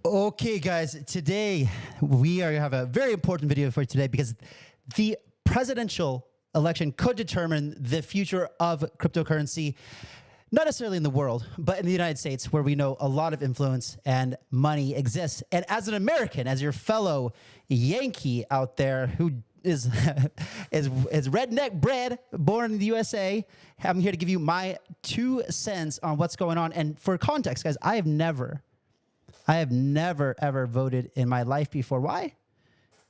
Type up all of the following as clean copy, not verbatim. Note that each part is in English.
Okay, guys, today we are going to have a very important video for today because the presidential election could determine the future of cryptocurrency, not necessarily in the world, but in the United States, where we know a lot of influence and money exists. And as an American, as your fellow Yankee out there who is redneck bred, born in the USA, I'm here to give you my 2 cents on what's going on. And for context, guys, I have never ever voted in my life before. Why?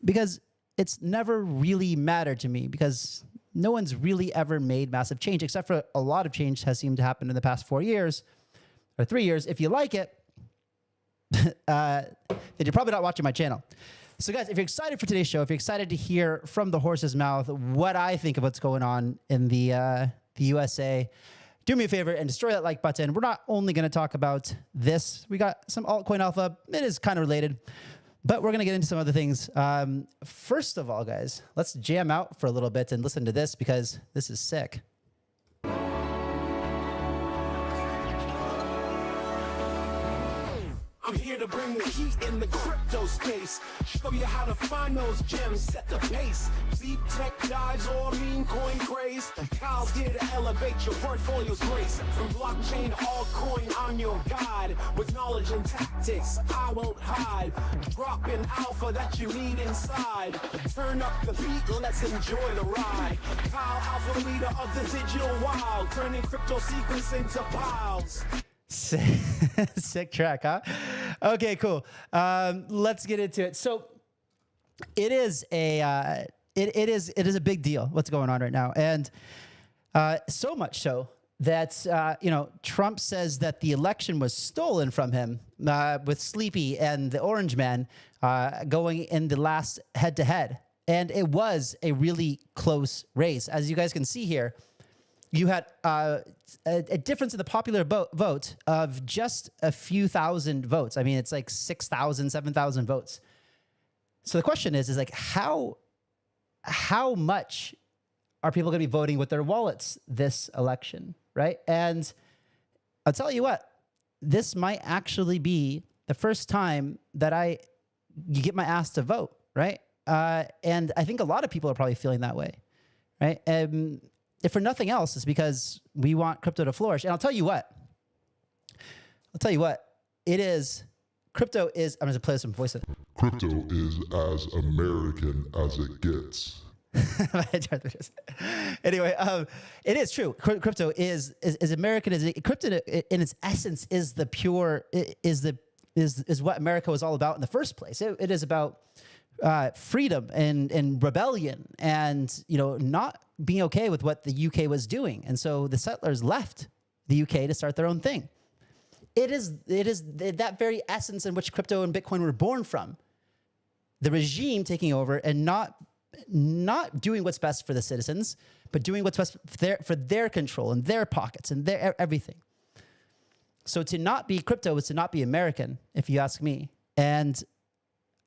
Because it's never really mattered to me, because no one's really ever made massive change, except for a lot of change has seemed to happen in the past 4 years or 3 years. If you like it, then you're probably not watching my channel. So guys, if you're excited for today's show, if you're excited to hear from the horse's mouth what I think of what's going on in the USA, do me a favor and destroy that like button. We're not only going to talk about this. We got some altcoin alpha. It is kind of related, but we're going to get into some other things. First of all, guys, let's jam out for a little bit and listen to this because this is sick. I'm here to bring the heat in the crypto space. Show you how to find those gems, set the pace. Deep tech dives or meme coin craze. Kyle's here to elevate your portfolio's grace. From blockchain to altcoin, I'm your guide. With knowledge and tactics, I won't hide. Dropping alpha that you need inside. Turn up the beat, let's enjoy the ride. Kyle, alpha leader of the digital wild. Turning crypto sequence into piles. Sick track, huh? Okay, cool. Let's get into it. So it is a it is a big deal what's going on right now, and so much so that Trump says that the election was stolen from him with Sleepy and the Orange Man going in the last head-to-head, and it was a really close race, as you guys can see here. You had a difference in the popular vote of just a few thousand votes. I mean, it's like 6,000, 7,000 votes. So the question is like, how much are people going to be voting with their wallets this election, right? And I'll tell you what, this might actually be the first time that you get my ass to vote, right? And I think a lot of people are probably feeling that way, right? If for nothing else, it's because we want crypto to flourish. And I'll tell you what, crypto is, I'm going to play some voice. Crypto is as American as it gets. Anyway, it is true. Crypto is American. Crypto in its essence is the pure, is what America was all about in the first place. It is about freedom and rebellion and, not being okay with what the UK was doing. And so the settlers left the UK to start their own thing. It is that very essence in which crypto and Bitcoin were born from. The regime taking over and not doing what's best for the citizens, but doing what's best for their control and their pockets and their everything. So to not be crypto is to not be American, if you ask me. And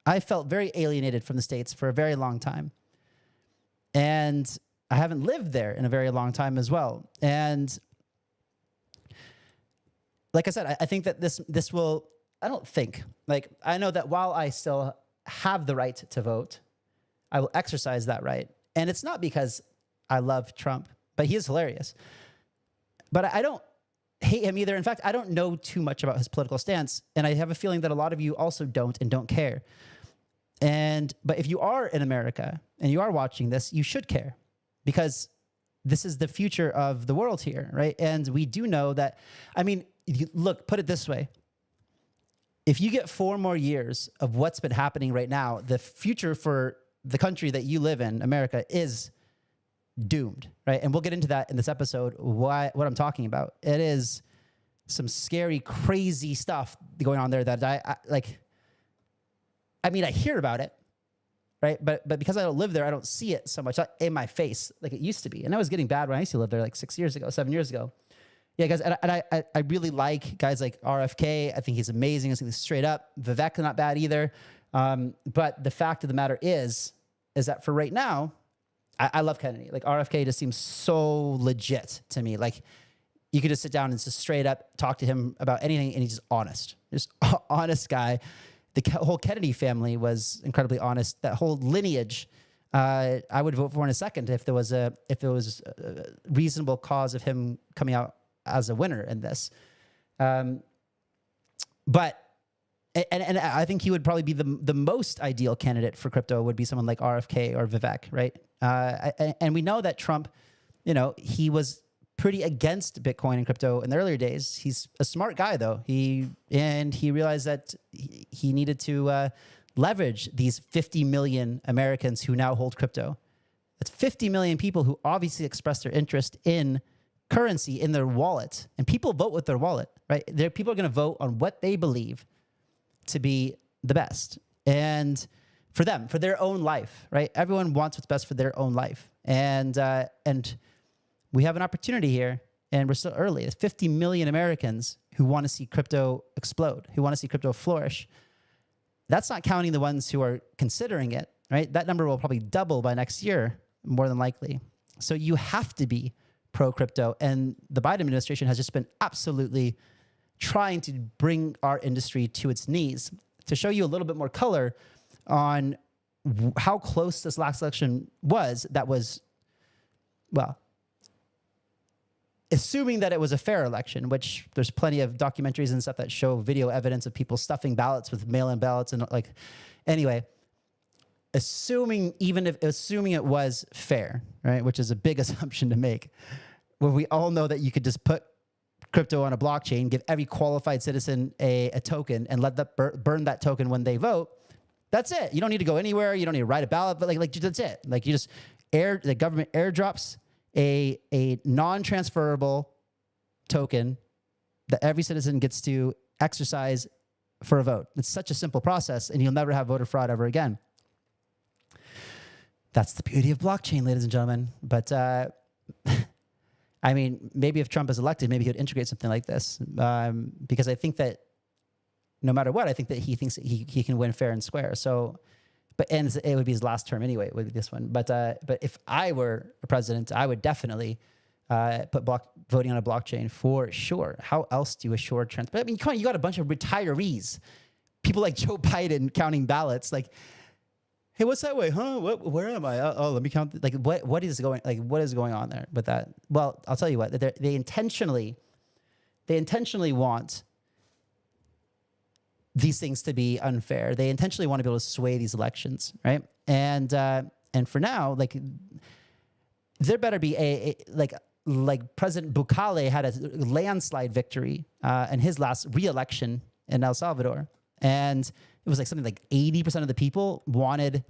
I felt very alienated from the States for a very long time. And I haven't lived there in a very long time as well. And like I said, I think that this will, I know that while I still have the right to vote, I will exercise that right. And it's not because I love Trump, but he is hilarious. But I don't hate him either. In fact, I don't know too much about his political stance. And I have a feeling that a lot of you also don't and don't care. But if you are in America and you are watching this, you should care, because this is the future of the world here, right? And we do know that, I mean, look, put it this way. If you get 4 more years of what's been happening right now, the future for the country that you live in, America, is doomed, right? And we'll get into that in this episode, what I'm talking about. It is some scary, crazy stuff going on there that I hear about it, right? But because I don't live there, I don't see it so much in my face like it used to be. And I was getting bad when I used to live there like 6 years ago, 7 years ago. Yeah, guys, and I really like guys like RFK. I think he's amazing. I think he's straight up. Vivek, not bad either. But the fact of the matter is that for right now, I love Kennedy. Like RFK just seems so legit to me. Like you could just sit down and just straight up talk to him about anything, and he's just honest guy. whole Kennedy family was incredibly honest. That whole lineage, I would vote for in a second if there was a reasonable cause of him coming out as a winner in this. But I think he would probably be the most ideal candidate for crypto would be someone like RFK or Vivek, right? And we know that Trump, he was pretty against Bitcoin and crypto in the earlier days. He's a smart guy, though. He realized that he needed to leverage these 50 million Americans who now hold crypto. That's 50 million people who obviously expressed their interest in currency in their wallet. And people vote with their wallet, right? People are going to vote on what they believe to be the best. And for them, for their own life, right? Everyone wants what's best for their own life. And we have an opportunity here, and we're still early. There's 50 million Americans who want to see crypto explode, who want to see crypto flourish. That's not counting the ones who are considering it, right? That number will probably double by next year, more than likely. So you have to be pro-crypto, and the Biden administration has just been absolutely trying to bring our industry to its knees. To show you a little bit more color on how close this last election was, that was, well, assuming that it was a fair election, which there's plenty of documentaries and stuff that show video evidence of people stuffing ballots with mail-in ballots and anyway, assuming it was fair, right? Which is a big assumption to make, where we all know that you could just put crypto on a blockchain, give every qualified citizen a token and let that burn that token when they vote. That's it. You don't need to go anywhere. You don't need to write a ballot, but like that's it. Like you just the government airdrops a non-transferable token that every citizen gets to exercise for a vote. It's such a simple process, and you'll never have voter fraud ever again. That's the beauty of blockchain, ladies and gentlemen. But I mean, maybe if Trump is elected, maybe he would integrate something like this, because I think that no matter what, I think that he thinks that he can win fair and square. So, and it would be his last term anyway, it would be this one. But if I were a president, I would definitely put voting on a blockchain for sure. How else do you assure transparency? I mean, come on, you got a bunch of retirees, people like Joe Biden counting ballots. Like, hey, what's that way? Huh? Where am I? Oh, let me count. Like, what is going on there with that? Well, I'll tell you what. They intentionally want these things to be unfair. They intentionally want to be able to sway these elections, right? And for now, like, there better be like President Bukele had a landslide victory in his last re-election in El Salvador, and it was like something like 80% of the people wanted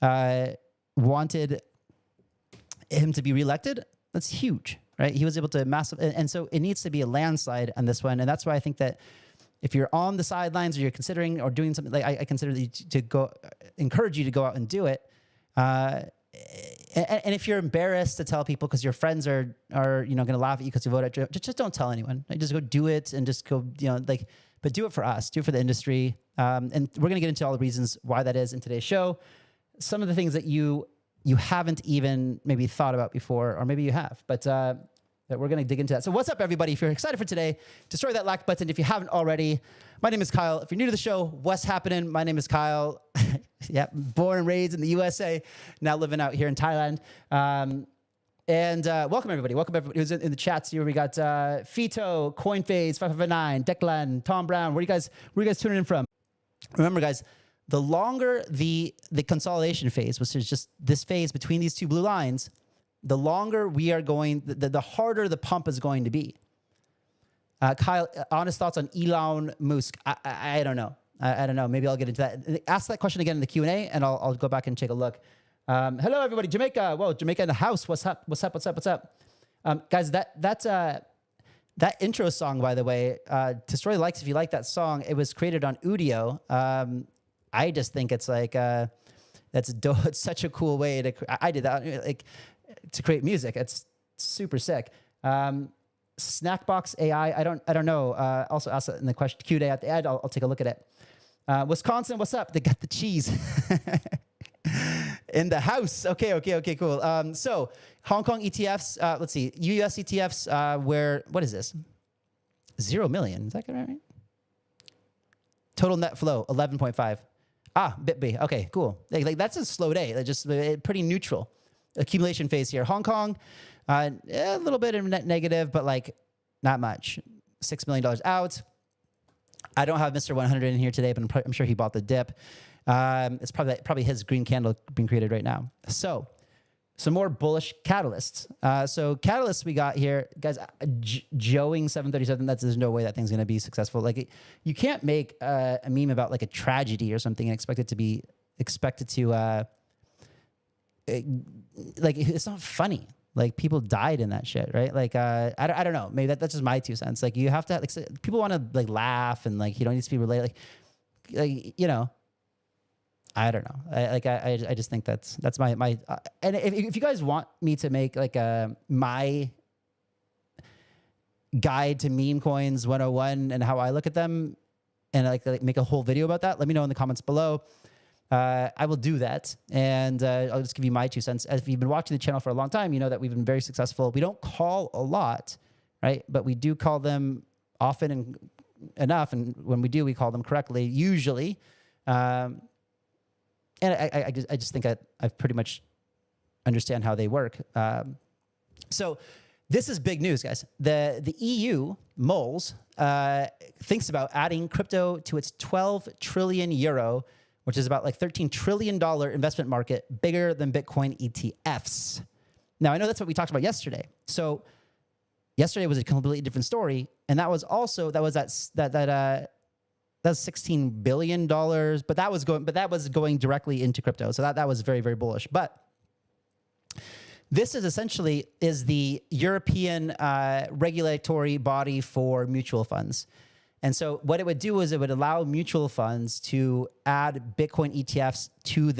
him to be reelected. That's huge, right? He was able to and so it needs to be a landslide on this one, and that's why I think that if you're on the sidelines or you're considering or doing something, like I consider encourage you to go out and do it. And if you're embarrassed to tell people because your friends are going to laugh at you because you voted, just don't tell anyone. Just go do it and just go, but do it for us, do it for the industry. And we're going to get into all the reasons why that is in today's show. Some of the things that you haven't even maybe thought about before, or maybe you have, but that we're going to dig into that. So what's up, everybody? If you're excited for today, destroy that like button. If you haven't already, my name is Kyle. If you're new to the show, what's happening? My name is Kyle. Yeah, born and raised in the USA, now living out here in Thailand. And welcome, everybody. Welcome, everybody who's in the chats here. We got Fito, Coinphase, 559, Declan, Tom Brown. Where you guys tuning in from? Remember, guys, the longer the consolidation phase, which is just this phase between these two blue lines, the longer we are going, the harder the pump is going to be. Kyle, honest thoughts on Elon Musk? I don't know. I don't know. Maybe I'll get into that. Ask that question again in the Q&A, and I'll go back and take a look. Hello, everybody. Jamaica. Whoa, Jamaica in the house. What's up? What's up? What's up? What's up? Guys, that intro song, by the way, Destroy the Likes if you like that song. It was created on Udio. I just think it's like, that's dope. It's such a cool way to, I did that, like, to create music. It's super sick. Snackbox AI, I don't know. Also ask it in the question Q&A at the end. I'll take a look at it. Wisconsin, what's up? They got the cheese in the house. Okay, cool. So Hong Kong ETFs, let's see, US ETFs, what is this? 0 million, is that right? Total net flow, 11.5. BitB. Okay, cool. Like that's a slow day. Just pretty neutral. Accumulation phase here. Hong Kong, a little bit of net negative, but like not much. $6 million out. I don't have Mr. 100 in here today, but I'm sure he bought the dip. It's probably his green candle being created right now. So some more bullish catalysts. So catalysts we got here, guys, Joeing 737, there's no way that thing's going to be successful. Like you can't make a meme about like a tragedy or something and expect it to like it's not funny. Like people died in that shit, right? Like I don't know. Maybe that's just my 2 cents. Like you have to like people want to like laugh and like you don't need to be related. Like you know. I don't know. I just think that's my and if you guys want me to make like my guide to meme coins 101 and how I look at them and like make a whole video about that, let me know in the comments below. I will do that, and I'll just give you my 2 cents. If you've been watching the channel for a long time, you know that we've been very successful. We don't call a lot, right? But we do call them often and enough, and when we do, we call them correctly, usually. And I just think I pretty much understand how they work. So this is big news, guys. The EU, moles, thinks about adding crypto to its 12 trillion euro, which is about like $13 trillion investment market, bigger than Bitcoin ETFs. Now, I know that's what we talked about yesterday. So yesterday was a completely different story. And that was also, that's $16 billion, but that was going directly into crypto. So that was very, very bullish. But this is essentially the European regulatory body for mutual funds. And so what it would do is it would allow mutual funds to add Bitcoin ETFs to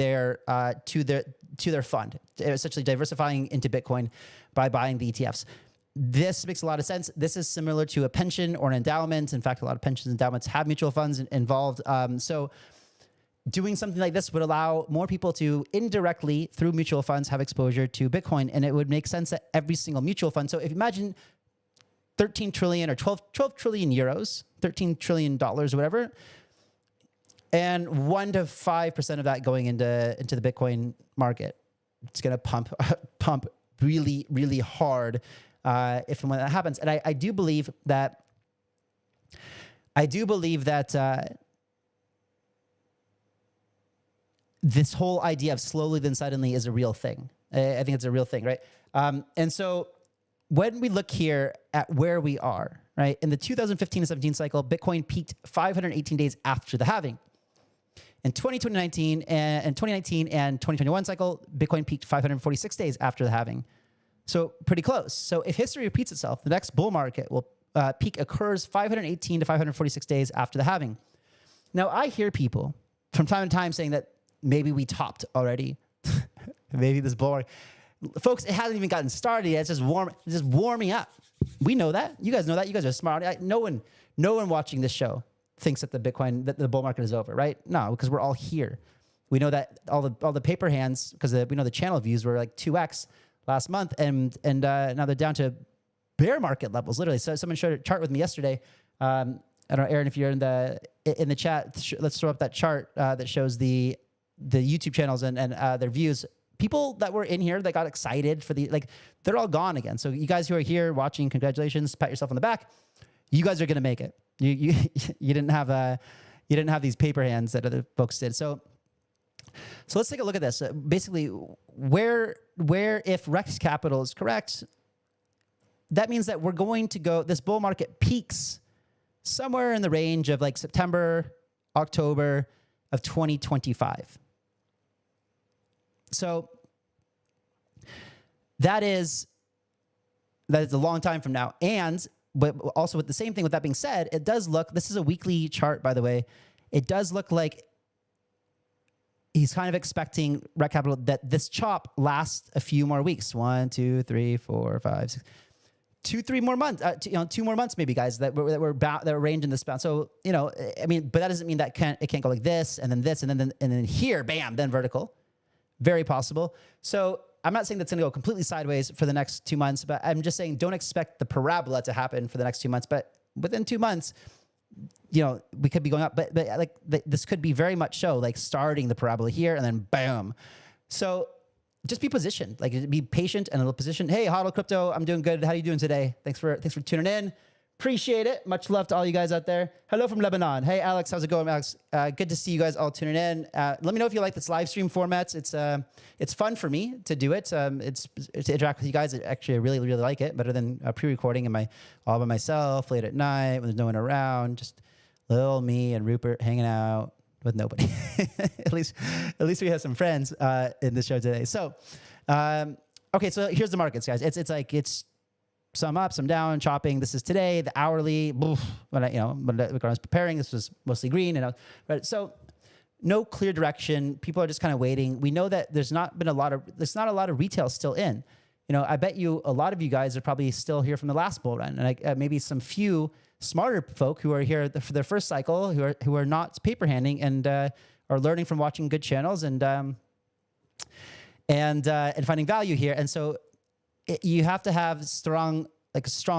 their fund, essentially diversifying into Bitcoin by buying the ETFs. This makes a lot of sense. This is similar to a pension or an endowment. In fact, a lot of pensions and endowments have mutual funds involved. So doing something like this would allow more people to indirectly, through mutual funds, have exposure to Bitcoin. And it would make sense that every single mutual fund. So if you imagine 13 trillion or 12 trillion euros, $13 trillion or whatever, and 1 to 5% of that going into the Bitcoin market, it's going to pump really, really hard if and when that happens. And I do believe that this whole idea of slowly then suddenly is a real thing. I think it's a real thing, right? And so when we look here at where we are, right, in the 2015 to 17 cycle, Bitcoin peaked 518 days after the halving. In 2019 and 2021 cycle, Bitcoin peaked 546 days after the halving. So pretty close. So if history repeats itself, the next bull market will peak occurs 518 to 546 days after the halving. Now, I hear people from time to time saying that maybe we topped already. Maybe this bull market. Folks, it hasn't even gotten started yet. It's just warming up. We know that. You guys know that. You guys are smart. No one watching this show thinks that the bull market is over, right? No, because we're all here. We know that all the paper hands, because we know the channel views were like 2x last month, and now they're down to bear market levels, literally. So someone showed a chart with me yesterday. I don't know, Aaron, if you're in the chat, let's throw up that chart that shows the YouTube channels and their views. People that were in here that got excited for they're all gone again. So you guys who are here watching, congratulations, pat yourself on the back. You guys are gonna make it. You didn't have these paper hands that other folks did. So let's take a look at this. Basically, where if Rex Capital is correct, that means that we're going to go. This bull market peaks somewhere in the range of like September, October of 2025. So that is a long time from now. But also with the same thing, with that being said, it does look, this is a weekly chart, by the way. It does look like he's kind of expecting Rec Capital that this chop lasts a few more weeks. 1, 2, 3, 4, 5, 6, 2, 3 more months. 2 more months, maybe, guys, that were ranged in this bound. So, I mean, but that doesn't mean that it can't go like this and then this and then here, bam, then vertical. Very possible. So I'm not saying that's going to go completely sideways for the next 2 months, but I'm just saying don't expect the parabola to happen for the next 2 months. But within 2 months, you know, we could be going up, but like this could be very much so like starting the parabola here and then bam. So just be positioned, like be patient and a little position. Hey, HODL Crypto, I'm doing good. How are you doing today? Thanks for tuning in. Appreciate it. Much love to all you guys out there. Hello from Lebanon. Hey, Alex, how's it going, Alex? Good to see you guys all tuning in. Let me know if you like this live stream format. It's fun for me to do it. It's to interact with you guys. Actually, I really, really like it. Better than pre-recording all by myself late at night when there's no one around. Just little me and Rupert hanging out with nobody. at least we have some friends in the show today. So, okay, so here's the markets, guys. It's some up, some down, chopping. This is today, the hourly. When I was preparing, this was mostly green, right? So no clear direction. People are just kind of waiting. We know that there's not a lot of retail still in. You know, I bet you a lot of you guys are probably still here from the last bull run, and maybe some few smarter folk who are here for their first cycle, who are not paper handing and are learning from watching good channels and finding value here. And so you have to have strong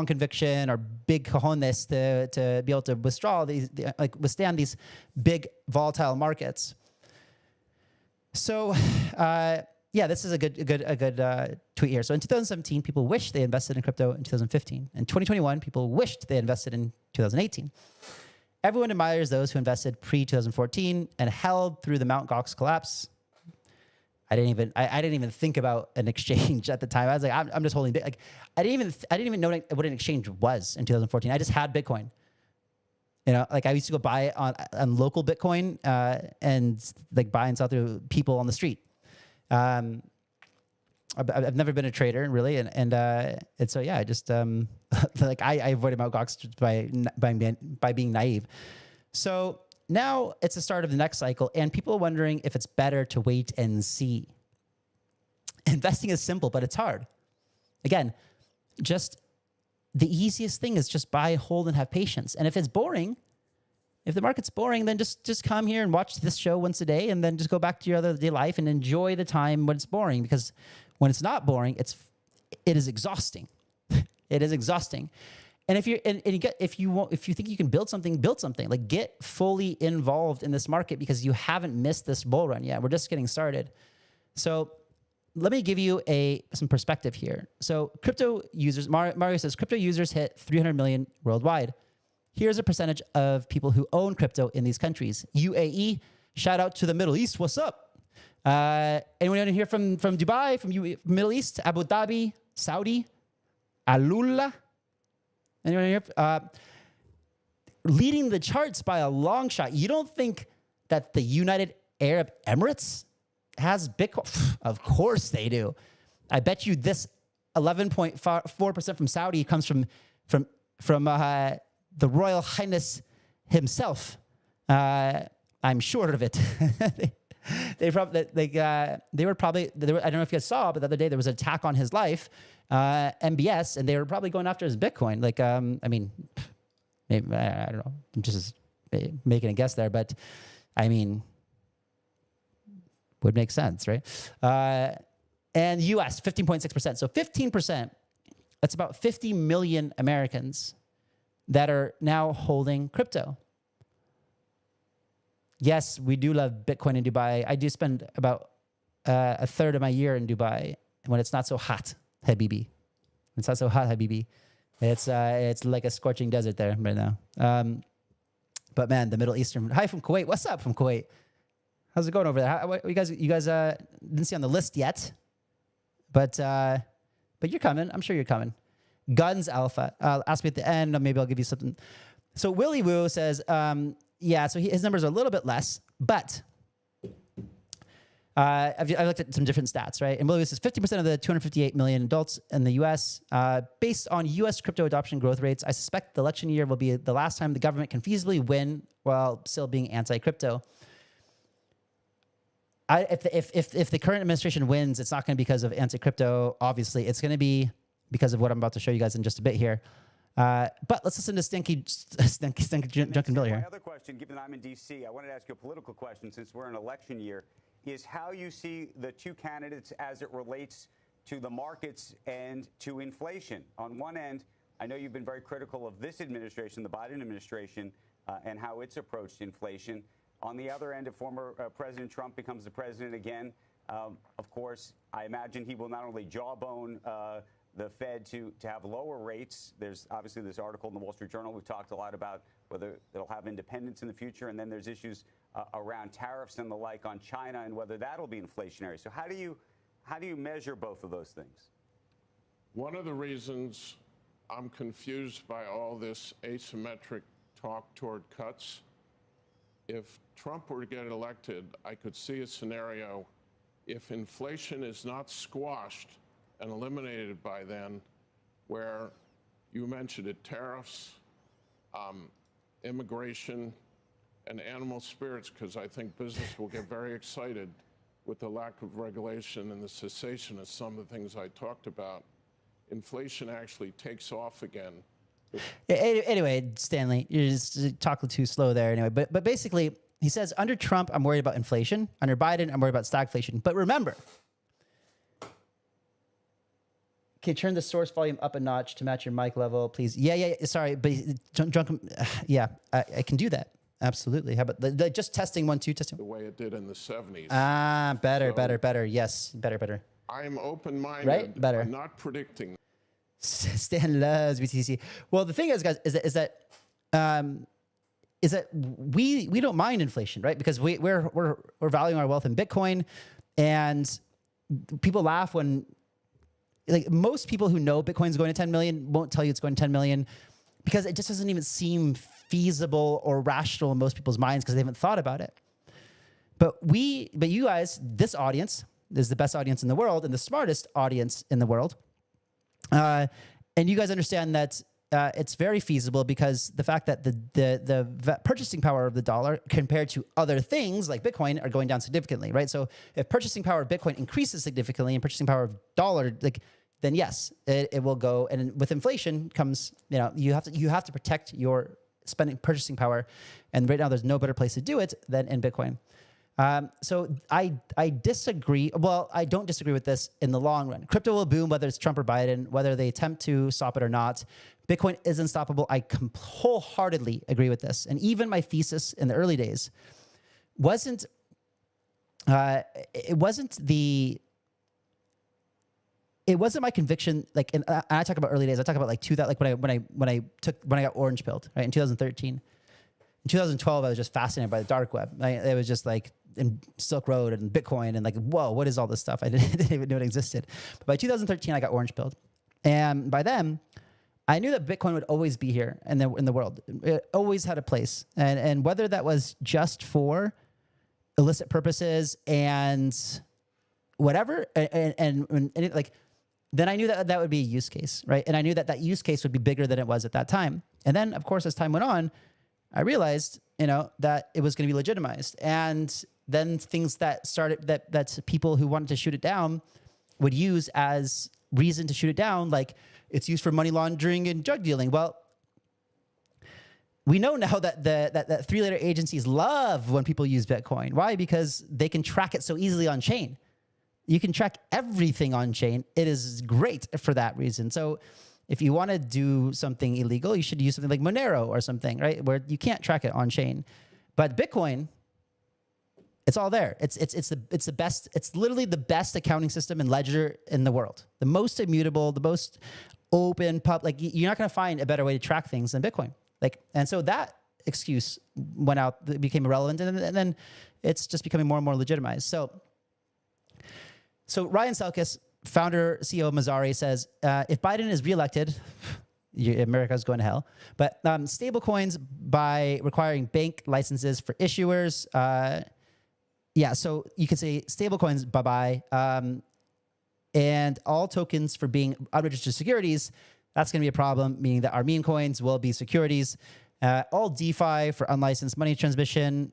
conviction or big cojones to be able to withstand these big volatile markets. So yeah, this is a good tweet here. So in 2017, people wished they invested in crypto in 2015. In 2021, people wished they invested in 2018. Everyone admires those who invested pre-2014 and held through the Mt. Gox collapse. I didn't even think about an exchange at the time. I was like, I'm just holding. Like, I didn't even know what an exchange was in 2014. I just had Bitcoin. You know, like I used to go buy on local Bitcoin and like buy and sell through people on the street. I've never been a trader really, and so yeah, I just like I avoided Mt. Gox by being naive. So now it's the start of the next cycle, and people are wondering if it's better to wait and see. Investing is simple, but it's hard. Again, just the easiest thing is just buy, hold, and have patience. And if it's boring, if the market's boring, then just come here and watch this show once a day, and then just go back to your other day life and enjoy the time when it's boring. Because when it's not boring, it is exhausting. It is exhausting. And if you think you can build something, like get fully involved in this market because you haven't missed this bull run yet. We're just getting started. So let me give you some perspective here. So crypto users, Mario says, crypto users hit 300 million worldwide. Here's a percentage of people who own crypto in these countries. UAE, shout out to the Middle East. What's up? Anyone in here from Dubai, from Middle East, Abu Dhabi, Saudi, Alula? Anyone here? Leading the charts by a long shot. You don't think that the United Arab Emirates has Bitcoin? Of course they do. I bet you this 11.4% from Saudi comes from the Royal Highness himself. I'm sure of it. I don't know if you guys saw, but the other day there was an attack on his life, MBS, and they were probably going after his Bitcoin. Like, I mean, maybe, I don't know. I'm just making a guess there, but I mean, would make sense, right? And US, 15.6%. So 15%, that's about 50 million Americans that are now holding crypto. Yes, we do love Bitcoin in Dubai. I do spend about a third of my year in Dubai when it's not so hot, Habibi. It's not so hot, Habibi. It's like a scorching desert there right now. But man, the Middle Eastern. Hi from Kuwait. What's up from Kuwait? How's it going over there? You guys didn't see on the list yet, but you're coming. I'm sure you're coming. Guns Alpha. Ask me at the end. Maybe I'll give you something. So Willie Woo says, yeah, so his numbers are a little bit less, but I've looked at some different stats, right? And Willie Woo says 50% of the 258 million adults in the U.S., based on U.S. crypto adoption growth rates, I suspect the election year will be the last time the government can feasibly win while still being anti-crypto. If the current administration wins, it's not going to be because of anti-crypto. Obviously, it's going to be because of what I'm about to show you guys in just a bit here. But let's listen to Stinky Drunken Bill here. My other question, given that I'm in D.C., I wanted to ask you a political question since we're in election year, is how you see the two candidates as it relates to the markets and to inflation. On one end, I know you've been very critical of this administration, the Biden administration, and how it's approached inflation. On the other end, if former President Trump becomes the president again, of course, I imagine he will not only jawbone the Fed to have lower rates. There's obviously this article in the Wall Street Journal. We've talked a lot about whether it'll have independence in the future, and then there's issues around tariffs and the like on China and whether that'll be inflationary. So how do you measure both of those things? One of the reasons I'm confused by all this asymmetric talk toward cuts, if Trump were to get elected, I could see a scenario if inflation is not squashed and eliminated by then, where you mentioned it, tariffs, immigration, and animal spirits, because I think business will get very excited with the lack of regulation and the cessation of some of the things I talked about. Inflation actually takes off again. Anyway, Stanley, you're just talking too slow there. Anyway, but basically, he says under Trump, I'm worried about inflation. Under Biden, I'm worried about stagflation. But remember, can you turn the source volume up a notch to match your mic level, please? Yeah. Sorry, but yeah, I can do that. Absolutely. How about just testing 1, 2, testing? The way it did in the 70s. Better. Yes, better. I'm open-minded. Right? Better. I'm not predicting. Stan loves BTC. Well, the thing is, guys, is that we don't mind inflation, right? Because we're valuing our wealth in Bitcoin, and people laugh when, like, most people who know Bitcoin's going to 10 million won't tell you it's going to 10 million because it just doesn't even seem feasible or rational in most people's minds because they haven't thought about it. But you guys, this audience is the best audience in the world and the smartest audience in the world. And you guys understand that it's very feasible because the fact that the purchasing power of the dollar compared to other things like Bitcoin are going down significantly, right? So if purchasing power of Bitcoin increases significantly and purchasing power of dollar, then yes, it will go. And with inflation comes, you have to protect your purchasing power. And right now there's no better place to do it than in Bitcoin. So I disagree. Well, I don't disagree with this in the long run. Crypto will boom, whether it's Trump or Biden, whether they attempt to stop it or not. Bitcoin is unstoppable. I wholeheartedly agree with this. And even my thesis in the early days wasn't my conviction. Like, and I talk about early days. I talk about when I got orange pilled, right, in 2013. In 2012, I was just fascinated by the dark web. It was just like in Silk Road and Bitcoin and like, whoa, what is all this stuff? I didn't even know it existed. But by 2013, I got orange pilled. And by then, I knew that Bitcoin would always be here in the world. It always had a place. And whether that was just for illicit purposes and whatever, then I knew that would be a use case, right? And I knew that use case would be bigger than it was at that time. And then, of course, as time went on, I realized, that it was going to be legitimized. And then things that people who wanted to shoot it down would use as reason to shoot it down, like it's used for money laundering and drug dealing. Well, we know now that three-letter agencies love when people use Bitcoin. Why? Because they can track it so easily on chain. You can track everything on chain. It is great for that reason. So if you want to do something illegal, you should use something like Monero or something, right? Where you can't track it on chain. But Bitcoin, it's all there. It's the best. It's literally the best accounting system and ledger in the world. The most immutable, the most open, you're not going to find a better way to track things than Bitcoin. And so that excuse went out, it became irrelevant, and then it's just becoming more and more legitimized. So Ryan Selkis, founder, CEO of Mazari, says, if Biden is reelected, America's going to hell. But stablecoins by requiring bank licenses for issuers. So you could say stablecoins, bye-bye. And all tokens for being unregistered securities, that's going to be a problem, meaning that our meme coins will be securities. All DeFi for unlicensed money transmission.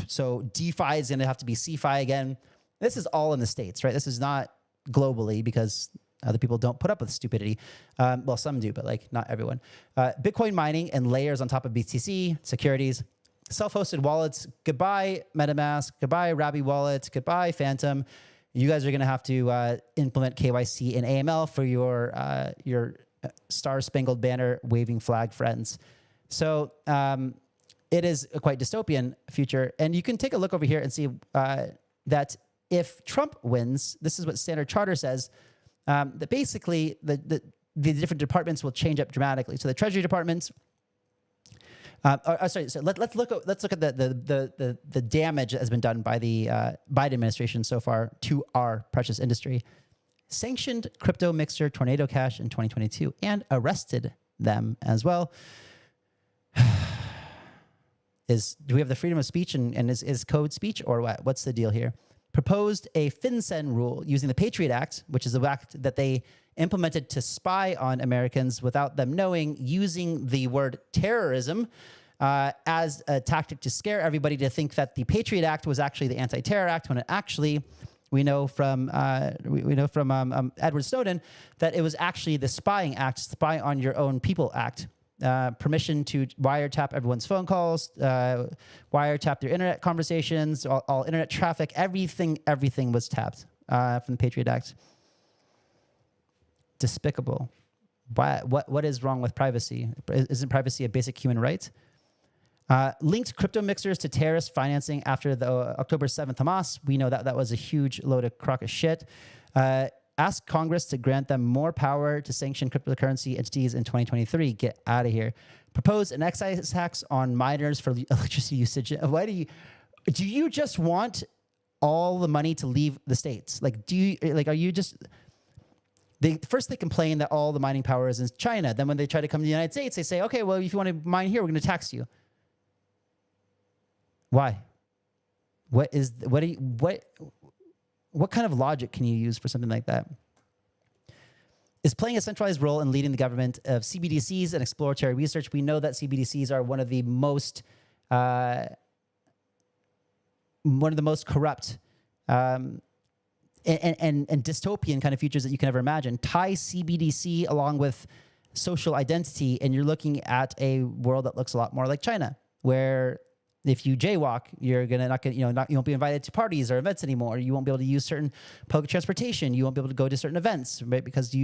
So DeFi is going to have to be CeFi again. This is all in the States, right? This is not globally because other people don't put up with stupidity. Well, some do, but not everyone. Bitcoin mining and layers on top of BTC, securities, self-hosted wallets. Goodbye, MetaMask. Goodbye, Rabby Wallet. Goodbye, Phantom. You guys are going to have to implement KYC and AML for your Star Spangled Banner waving flag friends. So it is a quite dystopian future. And you can take a look over here and see that if Trump wins, this is what Standard Charter says, that basically the different departments will change up dramatically. So the Treasury Department, sorry. So let's look at the damage that has been done by the Biden administration so far to our precious industry. Sanctioned crypto mixer Tornado Cash in 2022 and arrested them as well. Do we have the freedom of speech and is code speech or what? What's the deal here? Proposed a FinCEN rule using the Patriot Act, which is the act that they implemented to spy on Americans without them knowing, using the word terrorism as a tactic to scare everybody to think that the Patriot Act was actually the Anti-Terror Act, when it actually, we know from Edward Snowden that it was actually the Spying Act, Spy on Your Own People Act. Permission to wiretap everyone's phone calls, wiretap their internet conversations, all internet traffic, everything was tapped from the Patriot Act. Despicable. What is wrong with privacy? Isn't privacy a basic human right? Linked crypto mixers to terrorist financing after the October 7th Hamas. We know that was a huge load of crock of shit. Ask Congress to grant them more power to sanction cryptocurrency entities in 2023. Get out of here. Propose an excise tax on miners for electricity usage. Why do you just want all the money to leave the states? Are you just... First they complain that all the mining power is in China. Then when they try to come to the United States, they say, okay, well, if you want to mine here, we're going to tax you. Why? What kind of logic can you use for something like that? Is playing a centralized role in leading the government of CBDCs and exploratory research. We know that CBDCs are one of the most corrupt and dystopian kind of futures that you can ever imagine. Tie CBDC along with social identity, and you're looking at a world that looks a lot more like China, where if you jaywalk, you won't be invited to parties or events anymore. You won't be able to use certain public transportation. You won't be able to go to certain events, right? Because if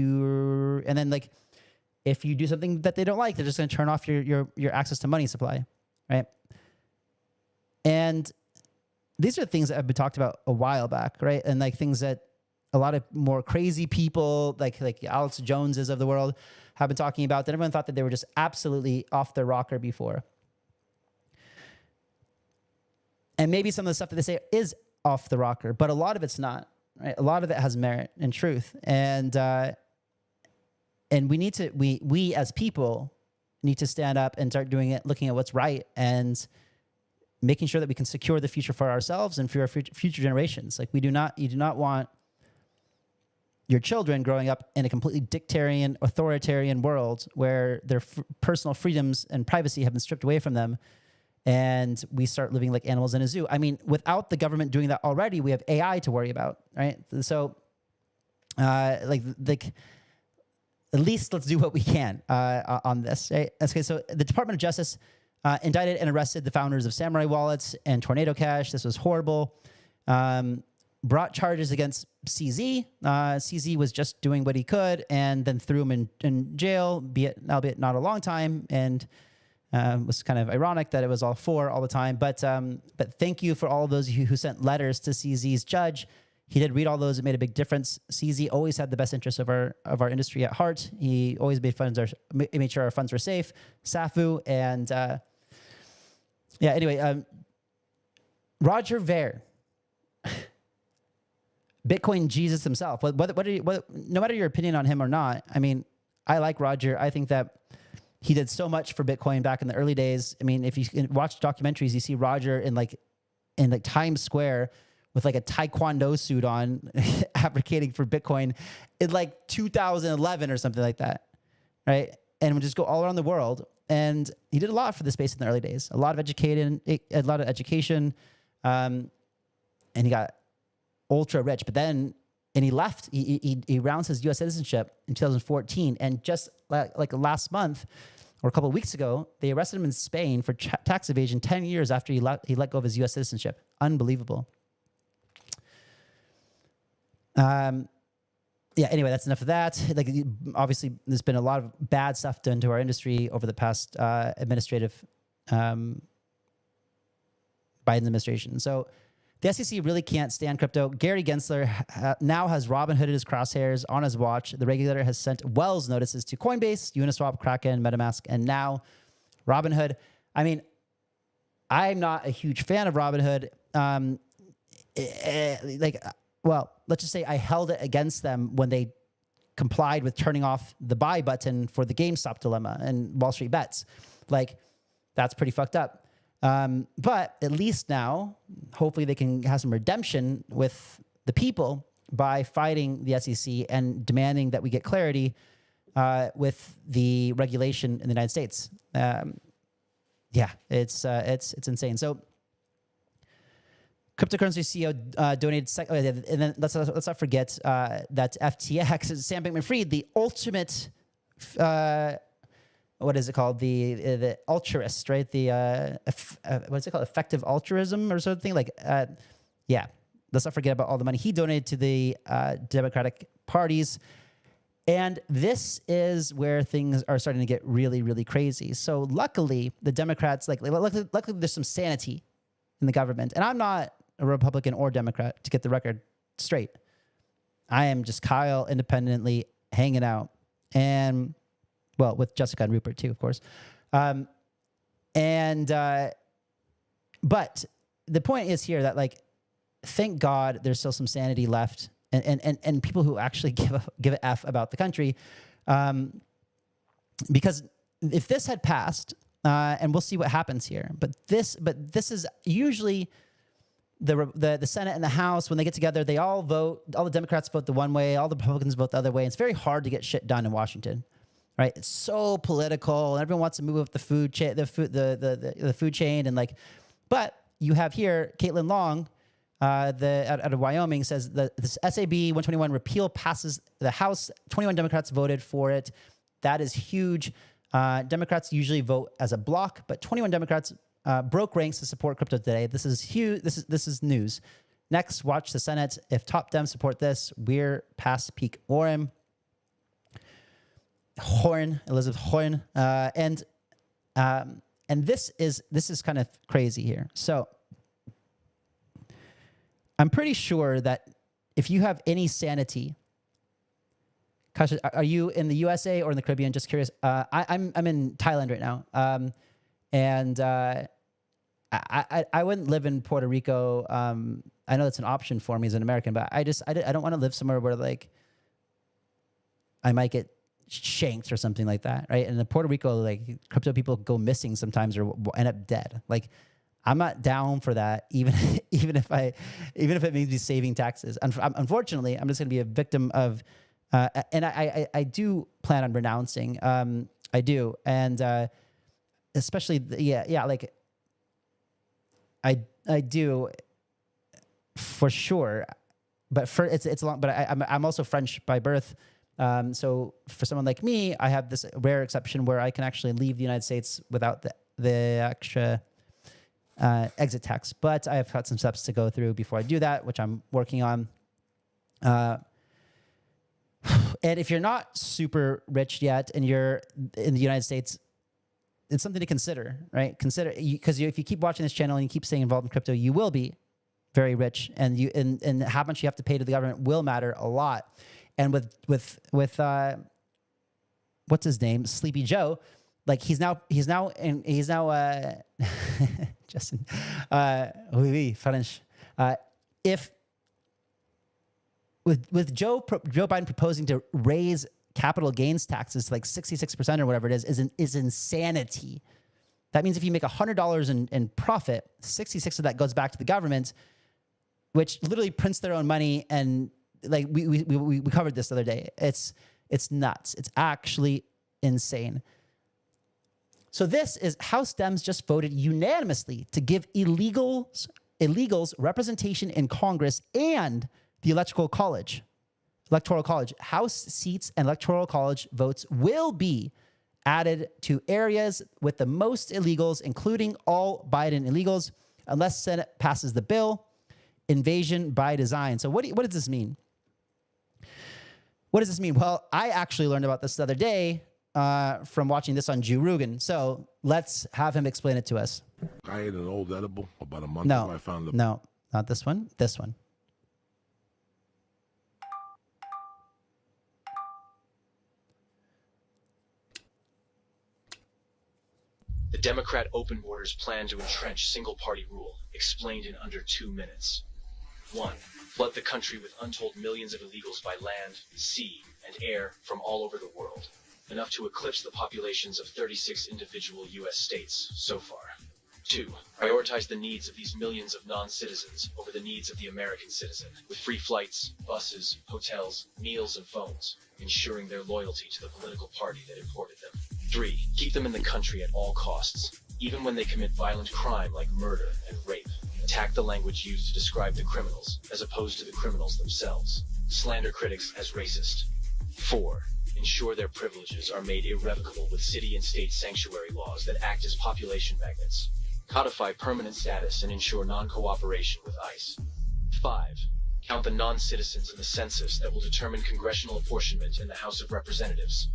you do something that they don't like, they're just going to turn off your access to money supply, right? And these are things that have been talked about a while back, right? And like things that a lot of more crazy people, like Alex Joneses of the world, have been talking about, that everyone thought that they were just absolutely off their rocker before. And maybe some of the stuff that they say is off the rocker, but a lot of it's not, right? A lot of it has merit and truth. And we as people need to stand up and start doing it, looking at what's right and making sure that we can secure the future for ourselves and for our future generations. Like you do not want your children growing up in a completely dictatorial, authoritarian world where their personal freedoms and privacy have been stripped away from them, and we start living like animals in a zoo. I mean, without the government doing that already, we have AI to worry about, right? So, at least let's do what we can on this, right? Okay, so the Department of Justice indicted and arrested the founders of Samurai Wallets and Tornado Cash. This was horrible. Brought charges against CZ. CZ was just doing what he could, and then threw him in jail, albeit not a long time, and was kind of ironic that it was all the time. But thank you for all of those who sent letters to CZ's judge. He did read all those. It made a big difference. CZ always had the best interests of our industry at heart. He always made sure our funds were safe. Safu and anyway, Roger Ver, Bitcoin Jesus himself. No matter your opinion on him or not, I mean, I like Roger. I think that he did so much for Bitcoin back in the early days. I mean, if you watch documentaries, you see Roger in Times Square with like a taekwondo suit on, advocating for Bitcoin in like 2011 or something like that, right? And would just go all around the world. And he did a lot for the space in the early days. A lot of education, and he got ultra rich. But then, and he left. He rounds his U.S. citizenship in 2014, and just like last month or a couple of weeks ago, they arrested him in Spain for tax evasion 10 years after he let go of his U.S. citizenship. Unbelievable. yeah, anyway, that's enough of that. Like, obviously, there's been a lot of bad stuff done to our industry over the past administrative Biden administration. So the SEC really can't stand crypto. Gary Gensler now has Robinhood in his crosshairs on his watch. The regulator has sent Wells notices to Coinbase, Uniswap, Kraken, MetaMask, and now Robinhood. I mean, I'm not a huge fan of Robinhood. Well, let's just say I held it against them when they complied with turning off the buy button for the GameStop dilemma and Wall Street Bets. Like, that's pretty fucked up. But at least now, hopefully they can have some redemption with the people by fighting the SEC and demanding that we get clarity with the regulation in the United States. Yeah, it's insane. So, cryptocurrency CEO donated, and then let's not forget that FTX, Sam Bankman-Fried, the ultimate, what is it called? The altruist, right? The what's it called? Effective altruism or something like. Yeah, let's not forget about all the money he donated to the Democratic parties. And this is where things are starting to get really, really crazy. So luckily, the Democrats, luckily there's some sanity in the government. And I'm not a Republican or Democrat, to get the record straight. I am just Kyle independently hanging out. And, well, with Jessica and Rupert too, of course. But the point is here that, like, thank God there's still some sanity left. And people who actually give an F about the country, because if this had passed, and we'll see what happens here, but this is usually the Senate and the House, when they get together, they all vote. All the Democrats vote the one way, all the Republicans vote the other way. It's very hard to get shit done in Washington, right? It's so political, and everyone wants to move up the food chain, the food chain, and like. But you have here Caitlin Long. Out of Wyoming, says that this SAB 121 repeal passes the House. 21 Democrats voted for it. That is huge. Democrats usually vote as a block, but 21 Democrats broke ranks to support crypto today. This is huge. This is news. Next, watch the Senate. If top Dems support this, we're past peak Elizabeth Horn, and this is kind of crazy here. So. I'm pretty sure that if you have any sanity, Kasha, are you in the USA or in the Caribbean? Just curious. I'm in Thailand right now, and I wouldn't live in Puerto Rico. I know that's an option for me as an American, but I don't want to live somewhere where, like, I might get shanked or something like that, right? And in Puerto Rico, like, crypto people go missing sometimes or end up dead. Like, I'm not down for that, even if it means me saving taxes. Unfortunately, I'm just going to be a victim of, and I do plan on renouncing. I do, and especially like I do for sure. But it's long. But I'm also French by birth. So for someone like me, I have this rare exception where I can actually leave the United States without the extra. Exit tax, but I have got some steps to go through before I do that, which I'm working on. And if you're not super rich yet and you're in the United States, it's something to consider, right? Because if you keep watching this channel and you keep staying involved in crypto, you will be very rich, and and how much you have to pay to the government will matter a lot. And with what's his name, Sleepy Joe. Like he's now Justin, oui, French. If with Joe Biden proposing to raise capital gains taxes to like 66% or whatever it is insanity. That means if you make $100 in profit, 66 of that goes back to the government, which literally prints their own money. And like we covered this the other day. It's nuts. It's actually insane. So this is House Dems just voted unanimously to give illegals representation in Congress and the Electoral College. House seats and Electoral College votes will be added to areas with the most illegals, including all Biden illegals, unless Senate passes the bill. Invasion by design. So what does this mean? what does this mean? Well, I actually learned about this the other day from watching this on Joe Rogan. So let's have him explain it to us. I ate an old edible about a month No, ago. I found the no, not this one. This one. The Democrat open borders plan to entrench single-party rule, explained in under 2 minutes. 1. Flood the country with untold millions of illegals by land, sea, and air from all over the world, enough to eclipse the populations of 36 individual U.S. states so far. 2. Prioritize the needs of these millions of non-citizens over the needs of the American citizen, with free flights, buses, hotels, meals, and phones, ensuring their loyalty to the political party that imported them. 3. Keep them in the country at all costs, even when they commit violent crime like murder and rape. Attack the language used to describe the criminals, as opposed to the criminals themselves. Slander critics as racist. 4. Ensure their privileges are made irrevocable with city and state sanctuary laws that act as population magnets. Codify permanent status and ensure non-cooperation with ICE. 5. Count the non-citizens in the census that will determine congressional apportionment in the House of Representatives.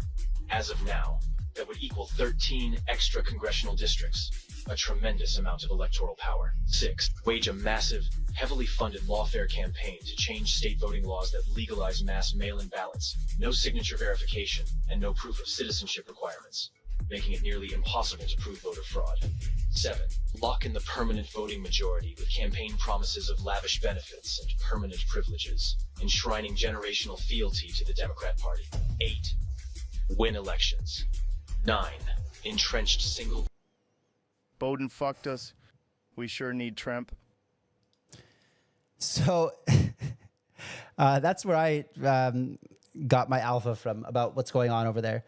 As of now, that would equal 13 extra congressional districts, a tremendous amount of electoral power. 6. Wage a massive, heavily funded lawfare campaign to change state voting laws that legalize mass mail-in ballots, no signature verification, and no proof of citizenship requirements, making it nearly impossible to prove voter fraud. 7. Lock in the permanent voting majority with campaign promises of lavish benefits and permanent privileges, enshrining generational fealty to the Democrat Party. 8. Win elections. 9. Entrenched single... Boden fucked us. We sure need TREMP. So that's where I got my alpha from about what's going on over there.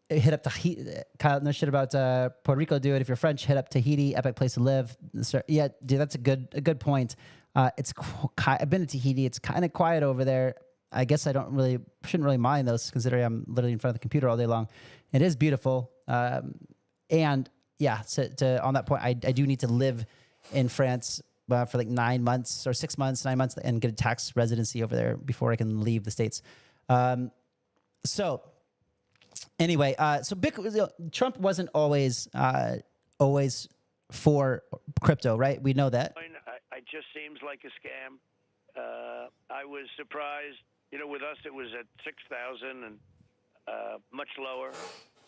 Hit up Tahiti. Kyle, no shit about Puerto Rico. Do it if you're French. Hit up Tahiti. Epic place to live. Yeah, dude, that's a good point. I've been to Tahiti. It's kind of quiet over there. I guess I shouldn't really mind those, considering I'm literally in front of the computer all day long. It is beautiful. And yeah, on that point, I do need to live in France for like 9 months or 6 months, 9 months, and get a tax residency over there before I can leave the States. So anyway, Trump wasn't always for crypto, right? We know that. It just seems like a scam. I was surprised. With us, it was at 6,000 and much lower.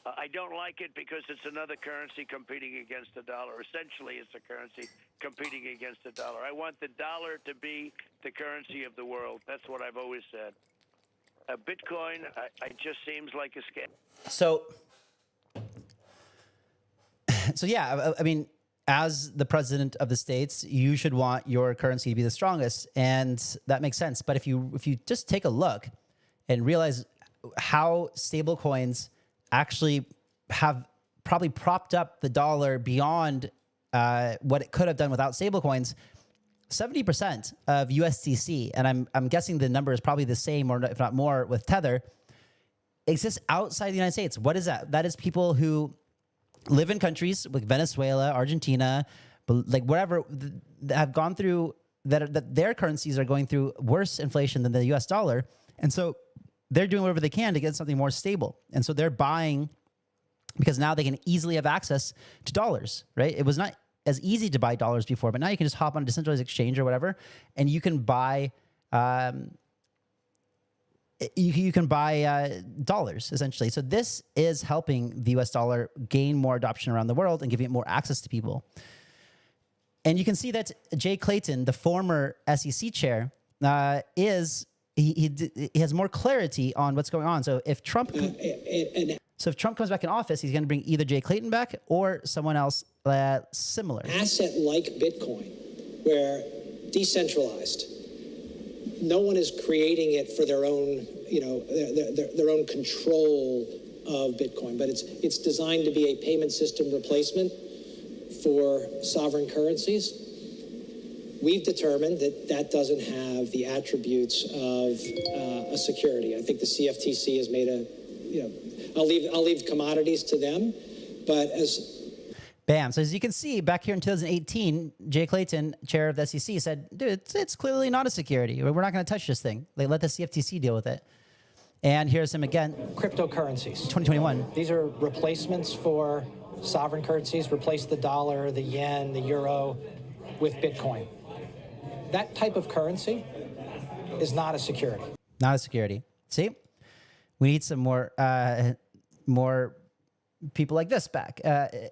I don't like it because it's another currency competing against the dollar. Essentially, it's a currency competing against the dollar. I want the dollar to be the currency of the world. That's what I've always said. Bitcoin, it just seems like a scam. So yeah, I mean, as the president of the States, you should want your currency to be the strongest, and that makes sense. But if you just take a look and realize how stable coins actually have probably propped up the dollar beyond what it could have done without stablecoins, 70% of USDC, and I'm guessing the number is probably the same or if not more with Tether, exists outside the United States. What is that? That is people who live in countries like Venezuela, Argentina, like wherever, that have gone through that their currencies are going through worse inflation than the US dollar. And so they're doing whatever they can to get something more stable. And so they're buying because now they can easily have access to dollars, right? It was not as easy to buy dollars before, but now you can just hop on a decentralized exchange or whatever, and you can buy dollars essentially. So this is helping the US dollar gain more adoption around the world and giving it more access to people. And you can see that Jay Clayton, the former SEC chair, he has more clarity on what's going on. So if Trump comes back in office, he's going to bring either Jay Clayton back or someone else similar. Asset like Bitcoin, where decentralized, no one is creating it for their own, their own control of Bitcoin, but it's designed to be a payment system replacement for sovereign currencies. We've determined that doesn't have the attributes of a security. I think the CFTC has made I'll leave commodities to them, but Bam. So as you can see, back here in 2018, Jay Clayton, chair of the SEC, said, dude, it's clearly not a security. We're not going to touch this thing. Like, let the CFTC deal with it. And here's him again. Cryptocurrencies. 2021. These are replacements for sovereign currencies. Replace the dollar, the yen, the euro with Bitcoin. That type of currency is not a security. Not a security. See? We need some more people like this back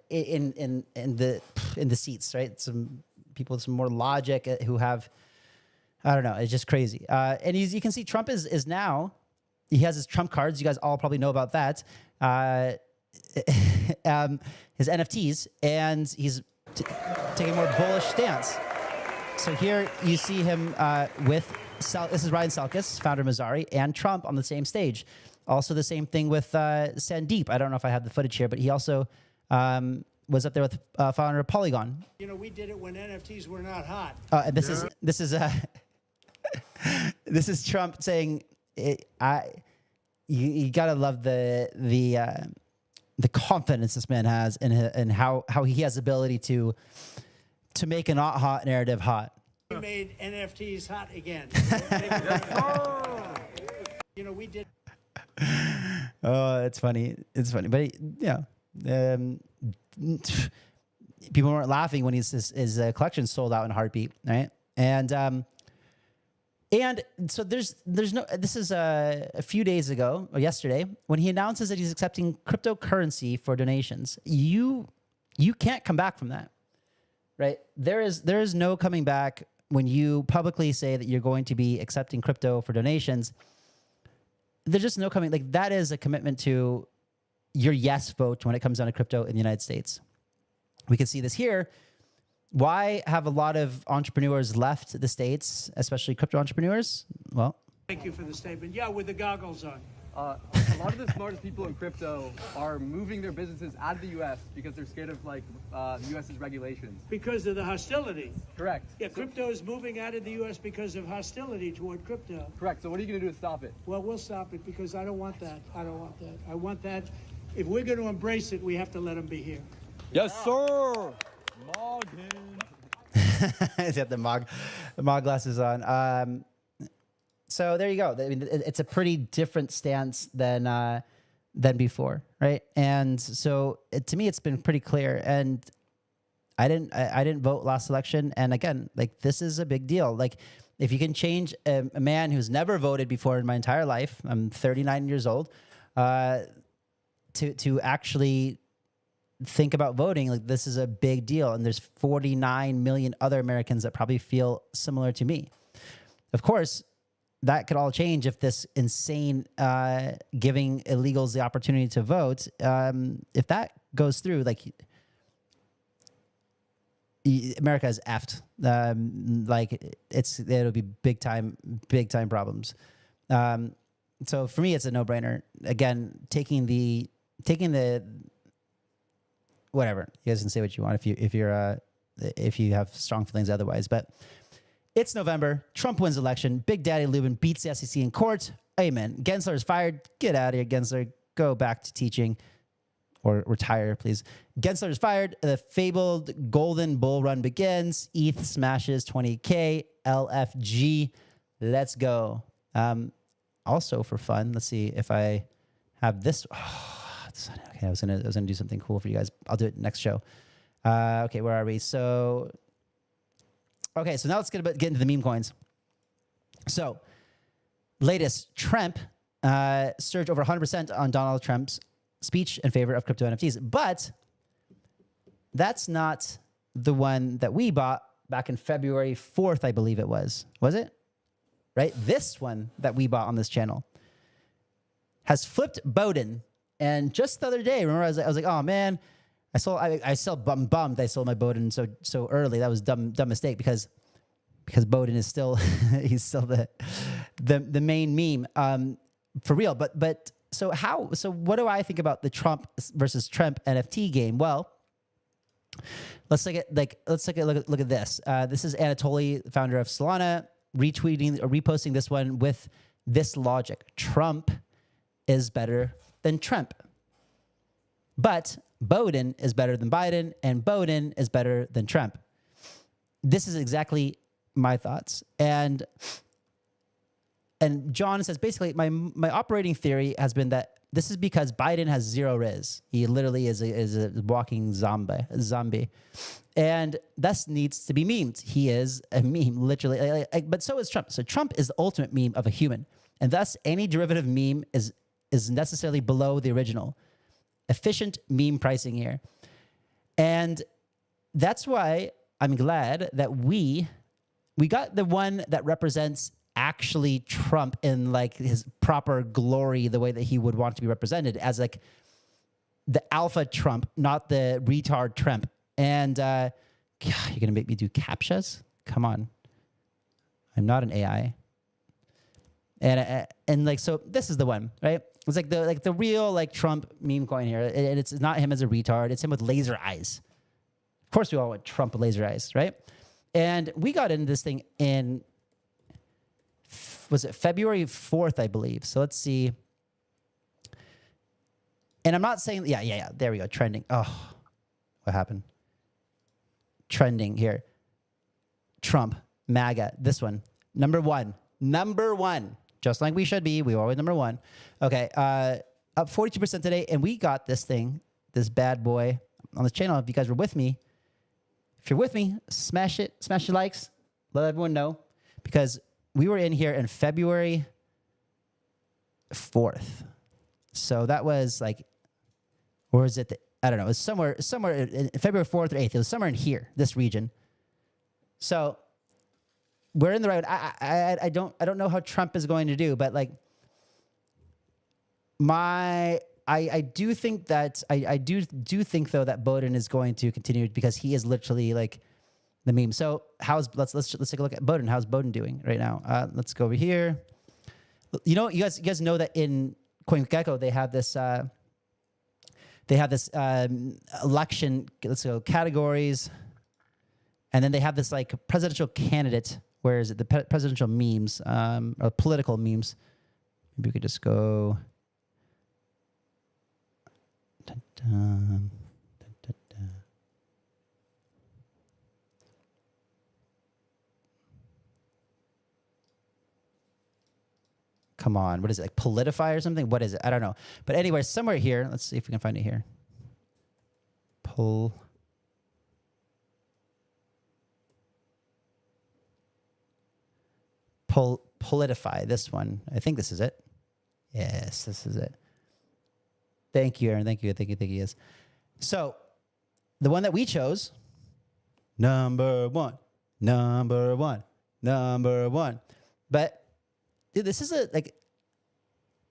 in the seats, right? Some people with some more logic who have, I don't know, it's just crazy. And you can see Trump is now, he has his Trump cards. You guys all probably know about that. His NFTs, and he's taking a more bullish stance. So here you see him with, this is Ryan Selkis, founder of Mazari, and Trump on the same stage. Also the same thing with Sandeep. I don't know if I have the footage here, but he also was up there with founder of Polygon. You know, we did it when NFTs were not hot. And this is this is Trump saying, you gotta love the confidence this man has in how he has the ability to make a not hot narrative hot. We made NFTs hot again. You know, we did. Oh, it's funny. It's funny, but people weren't laughing when his collection sold out in a heartbeat, right? And so there's no. This is a few days ago or yesterday when he announces that he's accepting cryptocurrency for donations. You can't come back from that, right? There is no coming back when you publicly say that you're going to be accepting crypto for donations. There's just no coming. Like, that is a commitment to your yes vote when it comes down to crypto in the United States. We can see this here. Why have a lot of entrepreneurs left the States, especially crypto entrepreneurs? Well, Thank you for the statement. Yeah, with the goggles on. A lot of the smartest people in crypto are moving their businesses out of the U.S. because they're scared of the U.S.'s regulations. Because of the hostility. Correct. Yeah, crypto is moving out of the U.S. because of hostility toward crypto. Correct. So what are you going to do to stop it? Well, we'll stop it because I don't want that. I don't want that. I want that. If we're going to embrace it, we have to let them be here. Yes, sir. He's got the Mog glasses on. So there you go. I mean, it's a pretty different stance than before, right? And so to me, it's been pretty clear. And I didn't vote last election. And again, like, this is a big deal. Like, if you can change a man who's never voted before in my entire life, I'm 39 years old, to actually think about voting, like, this is a big deal. And there's 49 million other Americans that probably feel similar to me. Of course, that could all change if this insane giving illegals the opportunity to vote, if that goes through, like, America is effed. Like, it'll be big time problems. So for me, it's a no-brainer. Again, taking the whatever, you guys can say what you want if you have strong feelings otherwise, but it's November. Trump wins election. Big Daddy Lubin beats the SEC in court. Amen. Gensler is fired. Get out of here, Gensler. Go back to teaching, or retire, please. Gensler is fired. The fabled golden bull run begins. ETH smashes 20K. LFG. Let's go. Also for fun, let's see if I have this. Okay, I was gonna do something cool for you guys. I'll do it next show. Okay, where are we? So now let's get into the meme coins. So, latest, TREMP surged over 100% on Donald Trump's speech in favor of crypto NFTs. But that's not the one that we bought back in February 4th, I believe it was. Was it? Right? This one that we bought on this channel has flipped Boden. And just the other day, remember, I was like, oh man, I still bummed I sold my Boden so early. That was dumb mistake because Boden is still he's still the main meme for real. But so what do I think about the Trump versus TREMP NFT game? Well, let's take a look at this. This is Anatoly, founder of Solana, retweeting or reposting this one with this logic: Trump is better than TREMP. But Boden is better than Biden, and Boden is better than Trump. This is exactly my thoughts. And John says, basically, my operating theory has been that this is because Biden has zero riz. He literally is a walking zombie. And thus needs to be memed. He is a meme, literally. But so is Trump. So Trump is the ultimate meme of a human. And thus, any derivative meme is necessarily below the original. Efficient meme pricing here. And that's why I'm glad that we got the one that represents actually Trump in like his proper glory, the way that he would want to be represented as like the alpha Trump, not the retard Trump. And God, you're gonna make me do captchas? Come on, I'm not an AI. And like, so this is the one, right? It's like the real like Trump meme coin here, and it's not him as a retard. It's him with laser eyes. Of course, we all want Trump with laser eyes, right? And we got into this thing in, was it February 4th, I believe. So let's see. And I'm not saying, yeah. There we go. Trending. Oh, what happened? Trending here. Trump, MAGA, this one. Number one. Just like we should be. We were always number one. Okay. Up 42% today. And we got this thing, this bad boy on the channel. If you guys were with me, if you're with me, smash it. Smash your likes. Let everyone know. Because we were in here in February 4th. So that was like, or is it, I don't know. It was somewhere in February 4th or 8th. It was somewhere in here, this region. So we're in the right. I don't know how Trump is going to do, but like I do think that I do think though that Boden is going to continue because he is literally like the meme. So let's take a look at Boden. How's Boden doing right now? Let's go over here. You know, you guys know that in CoinGecko they have this election. Let's go categories, and then they have this like presidential candidate. Where is it? The presidential memes or political memes. Maybe we could just go. Dun, dun, dun, dun, dun. Come on, what is it, like politifi or something? What is it? I don't know. But anyway, somewhere here, let's see if we can find it here. Politifi, this one. I think this is it. Yes, this is it. Thank you, Aaron. Thank you. Yes. So, the one that we chose, number one. But dude, this is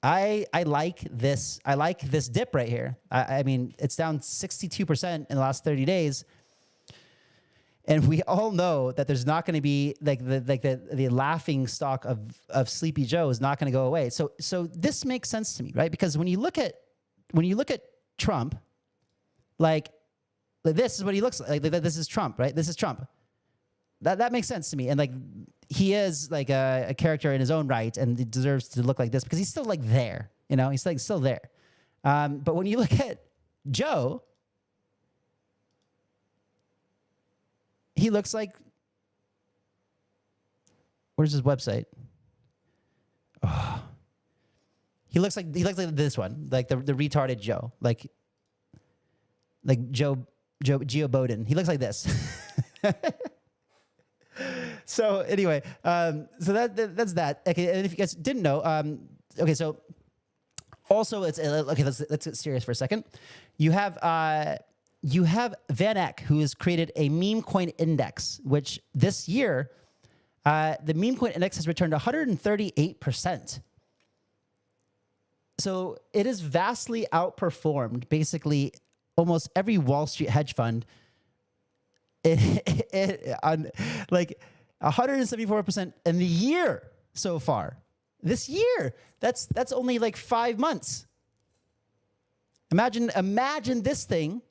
I like this. I like this dip right here. I mean, it's down 62% in the last 30 days. And we all know that there's not going to be the laughing stock of Sleepy Joe is not going to go away. So this makes sense to me, right? Because when you look at Trump, like this is what he looks like. This is Trump, right? This is Trump. That makes sense to me. And like he is like a character in his own right, and he deserves to look like this because he's still like there. You know, he's like still there. But when you look at Joe, he looks like, where's his website? Oh. He looks like this one, like the retarded Joe, like Joe Boden. He looks like this. So anyway, so that's that. Okay, and if you guys didn't know, okay, so also let's get serious for a second. You have Van Eck, who has created a Memecoin index, which this year, the Memecoin index has returned 138%. So it has vastly outperformed basically almost every Wall Street hedge fund. On like 174% in the year so far. This year, that's only like 5 months. Imagine this thing.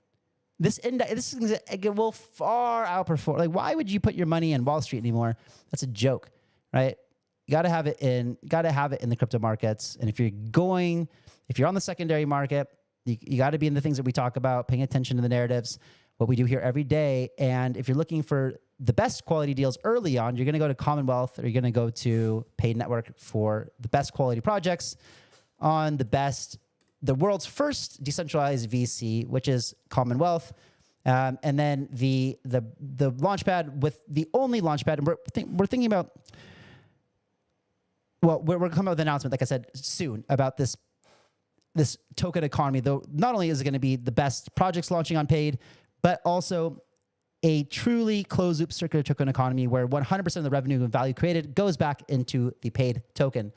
This index, it will far outperform. Like, why would you put your money in Wall Street anymore? That's a joke, right? You got to have it in the crypto markets. And if you're on the secondary market, You got to be in the things that we talk about, paying attention to the narratives, what we do here every day. And if you're looking for the best quality deals early on, you're going to go to Commonwealth, or you're going to go to Paid Network for the best quality projects on the world's first decentralized VC, which is Commonwealth. And then the launchpad with the only launchpad, and we're thinking about, well, we're coming up with an announcement, like I said, soon about this token economy. Though not only is it going to be the best projects launching on Paid, but also a truly closed loop circular token economy where 100% of the revenue and value created goes back into the Paid token.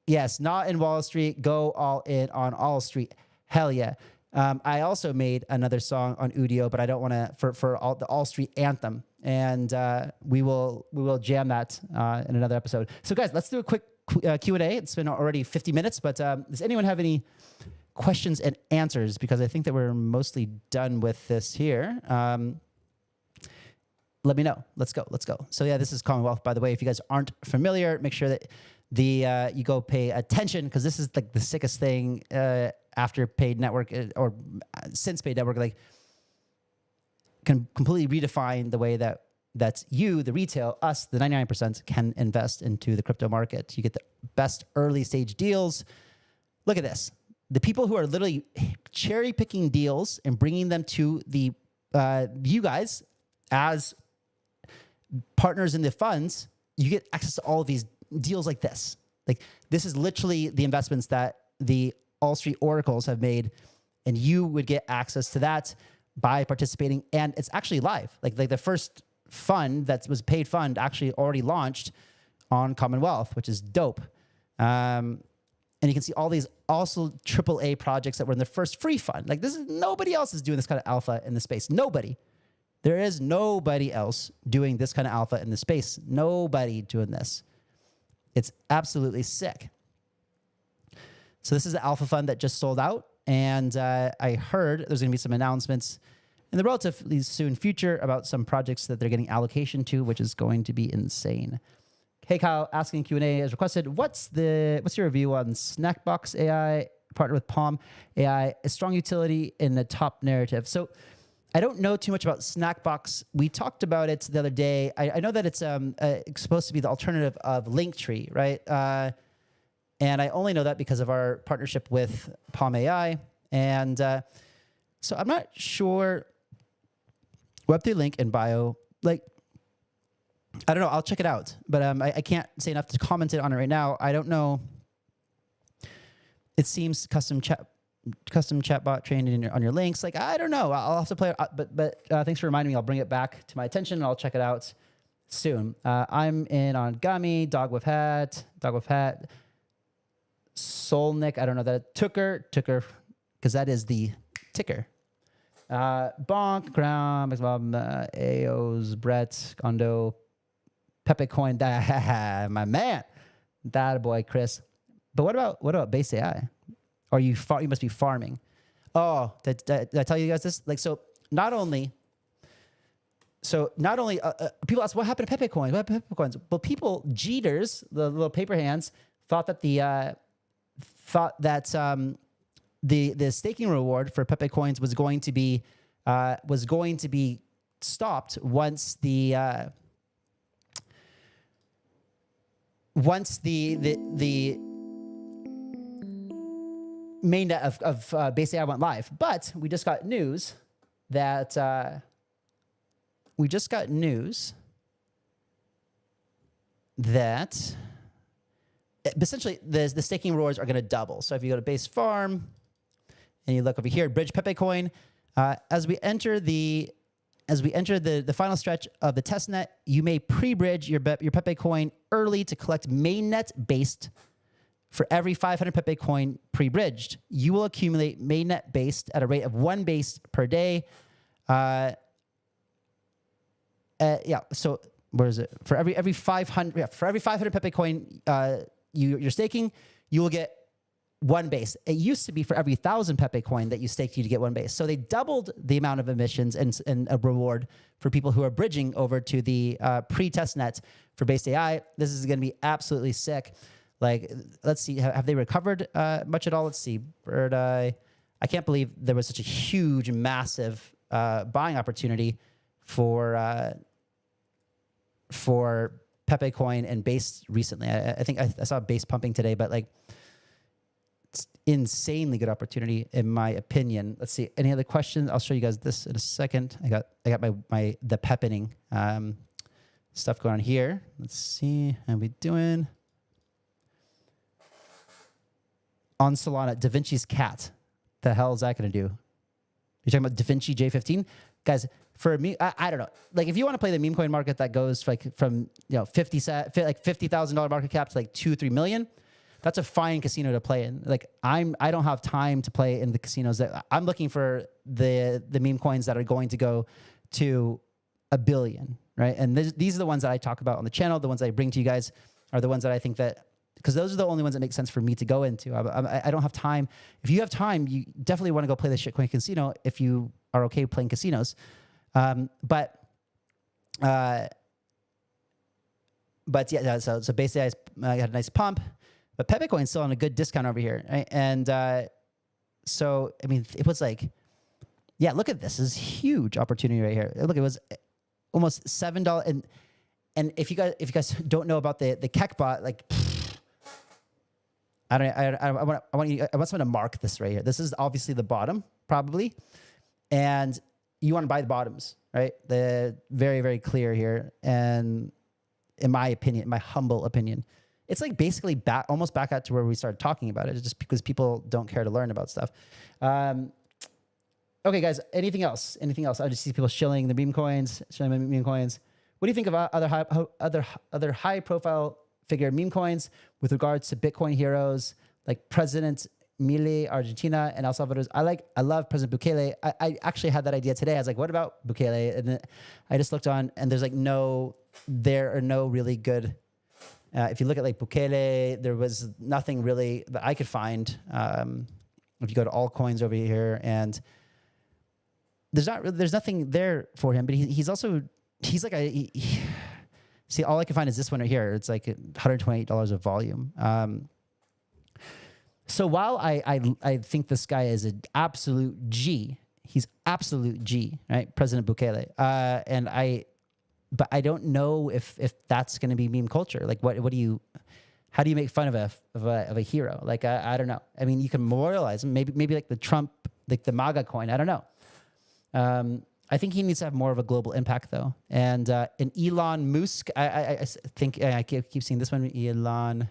Yes, not in Wall Street. Go all in on All Street. Hell yeah. I also made another song on Udio, but I don't want to for the All Street anthem, and we will jam that in another episode. So guys, let's do a quick Q&A. It's been already 50 minutes, but does anyone have any questions and answers? Because I think that we're mostly done with this here. Let me know. Let's go. So yeah, this is Commonwealth, by the way. If you guys aren't familiar, make sure that you go pay attention, because this is like the sickest thing after Paid Network, or since Paid Network, like can completely redefine the way that you, the retail, us, the 99%, can invest into the crypto market. You get the best early stage deals. Look at this. The people who are literally cherry picking deals and bringing them to the you guys as partners in the funds, you get access to all of these deals like this. Like, this is literally the investments that the All Street oracles have made, and you would get access to that by participating. And it's actually live. Like the first fund that was paid fund actually already launched on Commonwealth, which is dope. And you can see all these also AAA projects that were in the first free fund. Like, nobody else is doing this kind of alpha in the space. Nobody. There is nobody else doing this kind of alpha in the space. Nobody doing this. It's absolutely sick. So this is the alpha fund that just sold out. And I heard there's going to be some announcements in the relatively soon future about some projects that they're getting allocation to, which is going to be insane. Hey Kyle, asking Q&A as requested. What's your review on Snackbox AI, partnered with Palm AI, a strong utility in the top narrative? So I don't know too much about Snackbox. We talked about it the other day. I know that it's supposed to be the alternative of Linktree, right? And I only know that because of our partnership with Palm AI. And so I'm not sure. Web3 link in bio. Like, I don't know. I'll check it out. But I can't say enough to comment on it right now. I don't know. It seems custom chatbot trained on your links. Like, I don't know. I'll have to play it. But thanks for reminding me. I'll bring it back to my attention, and I'll check it out soon. I'm in on Gummy, Dog with Hat, Solnik. I don't know that. Tucker, because that is the ticker. Bonk, Gram, Aos, Brett, Gondo, Pepecoin, my man, that boy, Chris. But what about Base AI? Or you must be farming. Oh, did I tell you guys this? Like, so not only people ask, what happened to Pepecoin? What happened to Pepecoins? Well, people, Jeeters, the little paper hands, thought that the staking reward for Pepecoins was going to be stopped once the mainnet of Base AI went live. But we just got news that essentially the staking rewards are going to double. So if you go to Base Farm and you look over here, Bridge Pepecoin, as we enter the final stretch of the testnet, you may pre-bridge your Pepecoin early to collect mainnet based. For every 500 Pepecoin pre-bridged, you will accumulate mainnet based at a rate of 1 base per day. So where is it? For every 500 Pepecoin you're staking, you will get 1 base. It used to be for every 1,000 Pepecoin that you staked, you to get 1 base. So they doubled the amount of emissions and a reward for people who are bridging over to the pre-testnet for Base AI. This is going to be absolutely sick. Like, let's see, have they recovered much at all? Let's see, Birdeye. I can't believe there was such a huge, massive buying opportunity for Pepecoin and Base recently. I think I saw Base pumping today, but like, it's insanely good opportunity in my opinion. Let's see, any other questions? I'll show you guys this in a second. I got the peppening stuff going on here. Let's see, how we doing? On Solana, Da Vinci's cat. The hell is that going to do? You're talking about Da Vinci J15? Guys, for me, I don't know. Like, if you want to play the meme coin market that goes like from $50,000 market cap to like 2-3 million, that's a fine casino to play in. Like, I don't have time to play in the casinos. I'm looking for the meme coins that are going to go to $1 billion, right? And these are the ones that I talk about on the channel. The ones that I bring to you guys are the ones that I think that, because those are the only ones that make sense for me to go into. I don't have time. If you have time, you definitely want to go play the shitcoin casino if you are okay playing casinos. But yeah, so basically I had a nice pump, but Pepecoin's still on a good discount over here. Right? And so, I mean, it was like, yeah, look at this. This is huge opportunity right here. Look, it was almost $7. And if you guys don't know about the Keck bot, like, I want someone to mark this right here. This is obviously the bottom, probably. And you want to buy the bottoms, right? The very, very clear here. And in my opinion, my humble opinion, it's like basically almost back out to where we started talking about it. It's just because people don't care to learn about stuff. Okay, guys, anything else? Anything else? I just see people shilling the meme coins, shilling meme coins. What do you think of other high profile figure meme coins with regards to Bitcoin heroes like President Milei, Argentina, and El Salvador? I love President Bukele. I actually had that idea today. I was like, what about Bukele? And then I just looked on, and there's like there are no really good. If you look at like Bukele, there was nothing really that I could find. If you go to Altcoins over here, and there's nothing there for him. But he's like see, all I can find is this one right here. It's like $128 of volume. So while I think this guy is an absolute G, he's absolute G, right? President Bukele. But I don't know if that's going to be meme culture. Like, how do you make fun of a hero? Like, I don't know. I mean, you can memorialize him. Maybe like the Trump, like the Maga coin. I don't know. I think he needs to have more of a global impact, though. And in Elon Musk, I think I keep seeing this one. Elon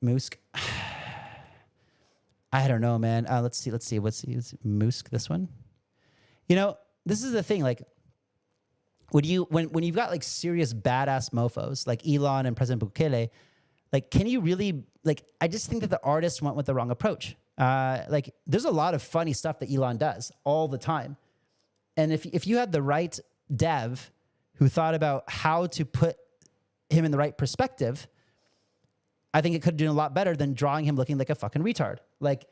Musk. I don't know, man. Let's see. What's Musk? This one. You know, this is the thing. Like, when you've got like serious badass mofos like Elon and President Bukele, like, can you really like? I just think that the artists went with the wrong approach. Like, there's a lot of funny stuff that Elon does all the time. And if you had the right dev who thought about how to put him in the right perspective, I think it could have done a lot better than drawing him looking like a fucking retard. Like,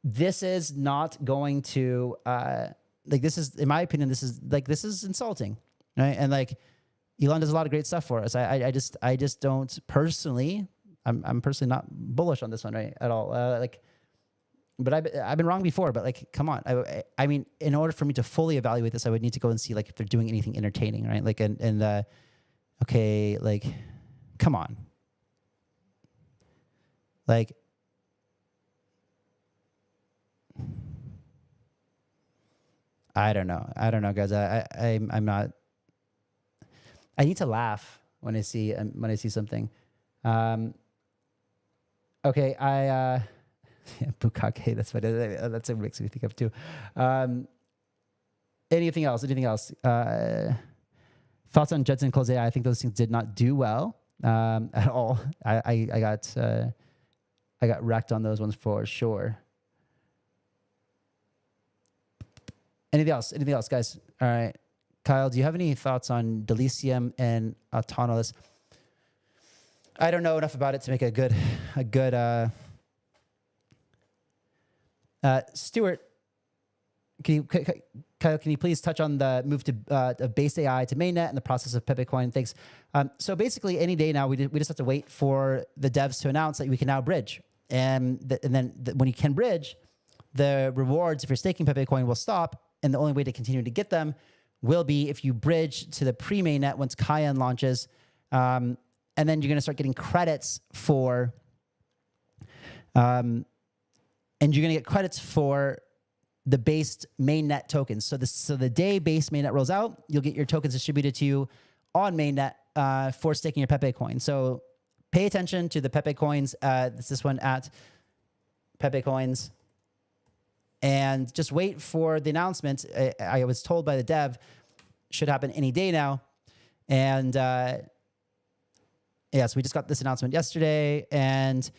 this is not going to, like, this is, in my opinion, this is insulting, right? And like, Elon does a lot of great stuff for us. I just don't personally, I'm personally not bullish on this one, right? At all. But I've been wrong before, but like, come on. I mean, in order for me to fully evaluate this, I would need to go and see like if they're doing anything entertaining, right? Like, okay, like, come on. Like, I don't know, guys. I'm not. I need to laugh when I see something. Okay, yeah, Bukake, that's what it makes me think of too. Anything else? Thoughts on Judson Close? I think those things did not do well at all. I got wrecked on those ones for sure. Anything else, guys? All right. Kyle, do you have any thoughts on Delicium and Autonomous? I don't know enough about it to make a good Stuart, Kyle, can you please touch on the move to of Basedai to Mainnet and the process of Pepecoin? Thanks. So basically, any day now, we just have to wait for the devs to announce that we can now bridge. And then when you can bridge, the rewards, if you're staking Pepecoin, will stop. And the only way to continue to get them will be if you bridge to the pre-mainnet once Cayenne launches. And then you're going to start getting credits for... and you're going to get credits for the based mainnet tokens. So the day base mainnet rolls out, you'll get your tokens distributed to you on mainnet for staking your Pepecoin. So pay attention to the Pepecoins. It's this one at Pepecoins. And just wait for the announcement. I was told by the dev, should happen any day now. And yeah, so we just got this announcement yesterday. And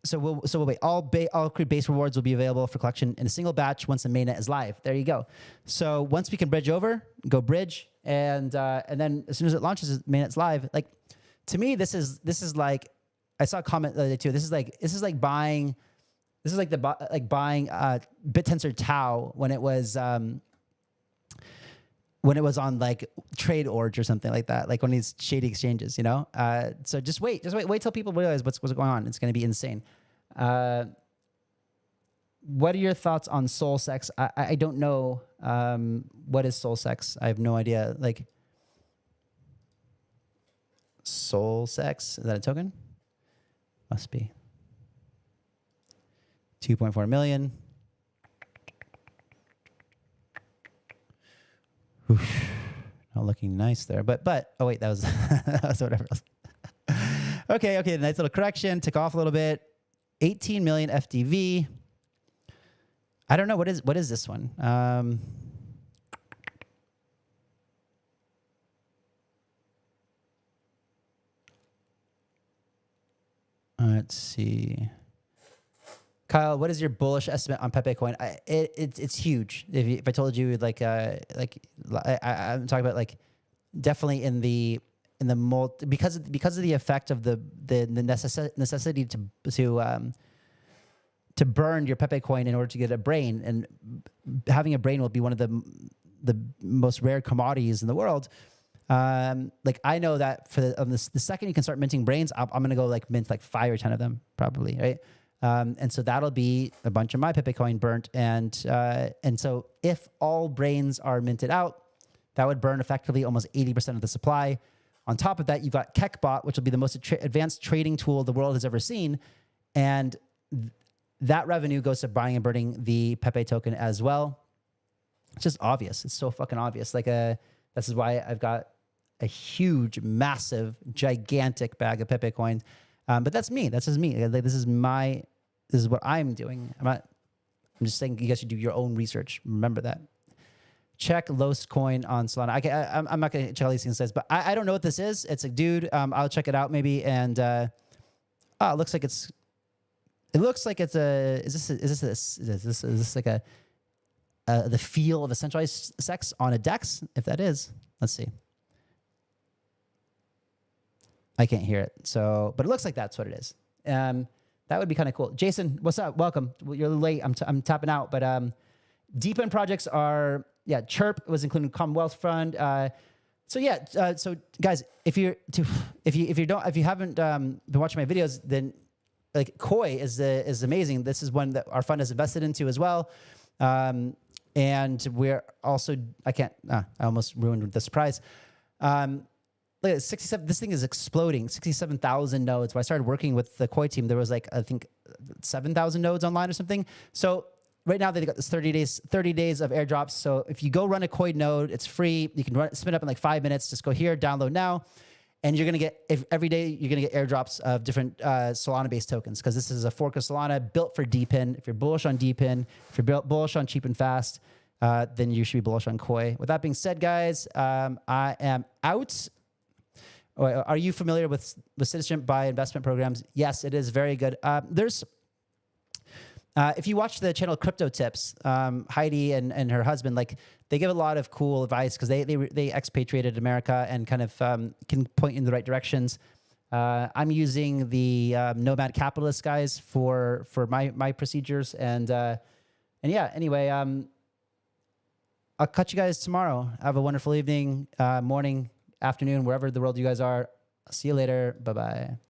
so we'll wait. All accrued base rewards will be available for collection in a single batch once the mainnet is live. There you go. So once we can bridge over, go bridge, and then as soon as it launches, mainnet's live. Like, to me, this is like, I saw a comment the other day too. This is like buying BitTensor Tau when it was on like TradeOrg or something like that, like one of these shady exchanges, you know? So just wait till people realize what's going on. It's going to be insane. What are your thoughts on soul sex? I don't know. What is soul sex? I have no idea. Like, soul sex, is that a token? Must be. 2.4 million. Oof. Not looking nice there, but oh wait, that was that was whatever else. Okay, nice little correction. Took off a little bit. 18 million FDV. I don't know what is this one. Let's see. Kyle, what is your bullish estimate on Pepecoin? It's huge. If I told you I'm talking about like definitely in the because of the effect of the necessity to burn your Pepecoin in order to get a brain, and having a brain will be one of the most rare commodities in the world. Like, I know that for the second you can start minting brains, I'm gonna go like mint like 5 or 10 of them probably, right? And so that'll be a bunch of my Pepecoin burnt. And so if all brains are minted out, that would burn effectively almost 80% of the supply. On top of that, you've got KEKBot, which will be the most advanced trading tool the world has ever seen. And that revenue goes to buying and burning the Pepe token as well. It's just obvious. It's so fucking obvious. Like, this is why I've got a huge, massive, gigantic bag of Pepecoin. But that's me. That's just me. Like, this is what I'm doing. I'm just saying you guys should do your own research. Remember that. Check Los Coin on Solana. I'm not going to check all these things, but I don't know what this is. It's a dude. I'll check it out maybe. And it looks like it's. It looks like it's a. Is this like the feel of a centralized sex on a DEX? If that is, let's see. I can't hear it. So, but it looks like that's what it is. That would be kind of cool. Jason, what's up? Welcome. You're a little late. I'm tapping out, but deep end projects are, Chirp was included in Commonwealth Fund. So guys, if you haven't been watching my videos, then like Koii is amazing. This is one that our fund has invested into as well. And we're also, I almost ruined the surprise. Look at 67. This thing is exploding. 67,000 nodes. When I started working with the Koii team, there was like, I think 7,000 nodes online or something. So right now they've got this 30 days of airdrops. So if you go run a Koii node, it's free. You can spin up in like 5 minutes. Just go here, download now. And you're going to get, every day you're going to get airdrops of different Solana-based tokens, because this is a fork of Solana built for DePIN. If you're bullish on DePIN, if you're bullish on cheap and fast, then you should be bullish on Koii. With that being said, guys, I am out. Are you familiar with citizenship by investment programs? Yes, it is very good. If you watch the channel Crypto Tips, Heidi and her husband, like, they give a lot of cool advice, because they expatriated America and kind of can point you in the right directions. I'm using the Nomad Capitalist guys for my procedures, and And yeah, anyway, I'll catch you guys tomorrow. Have a wonderful evening, morning, afternoon, wherever the world you guys are. I'll see you later. Bye-bye.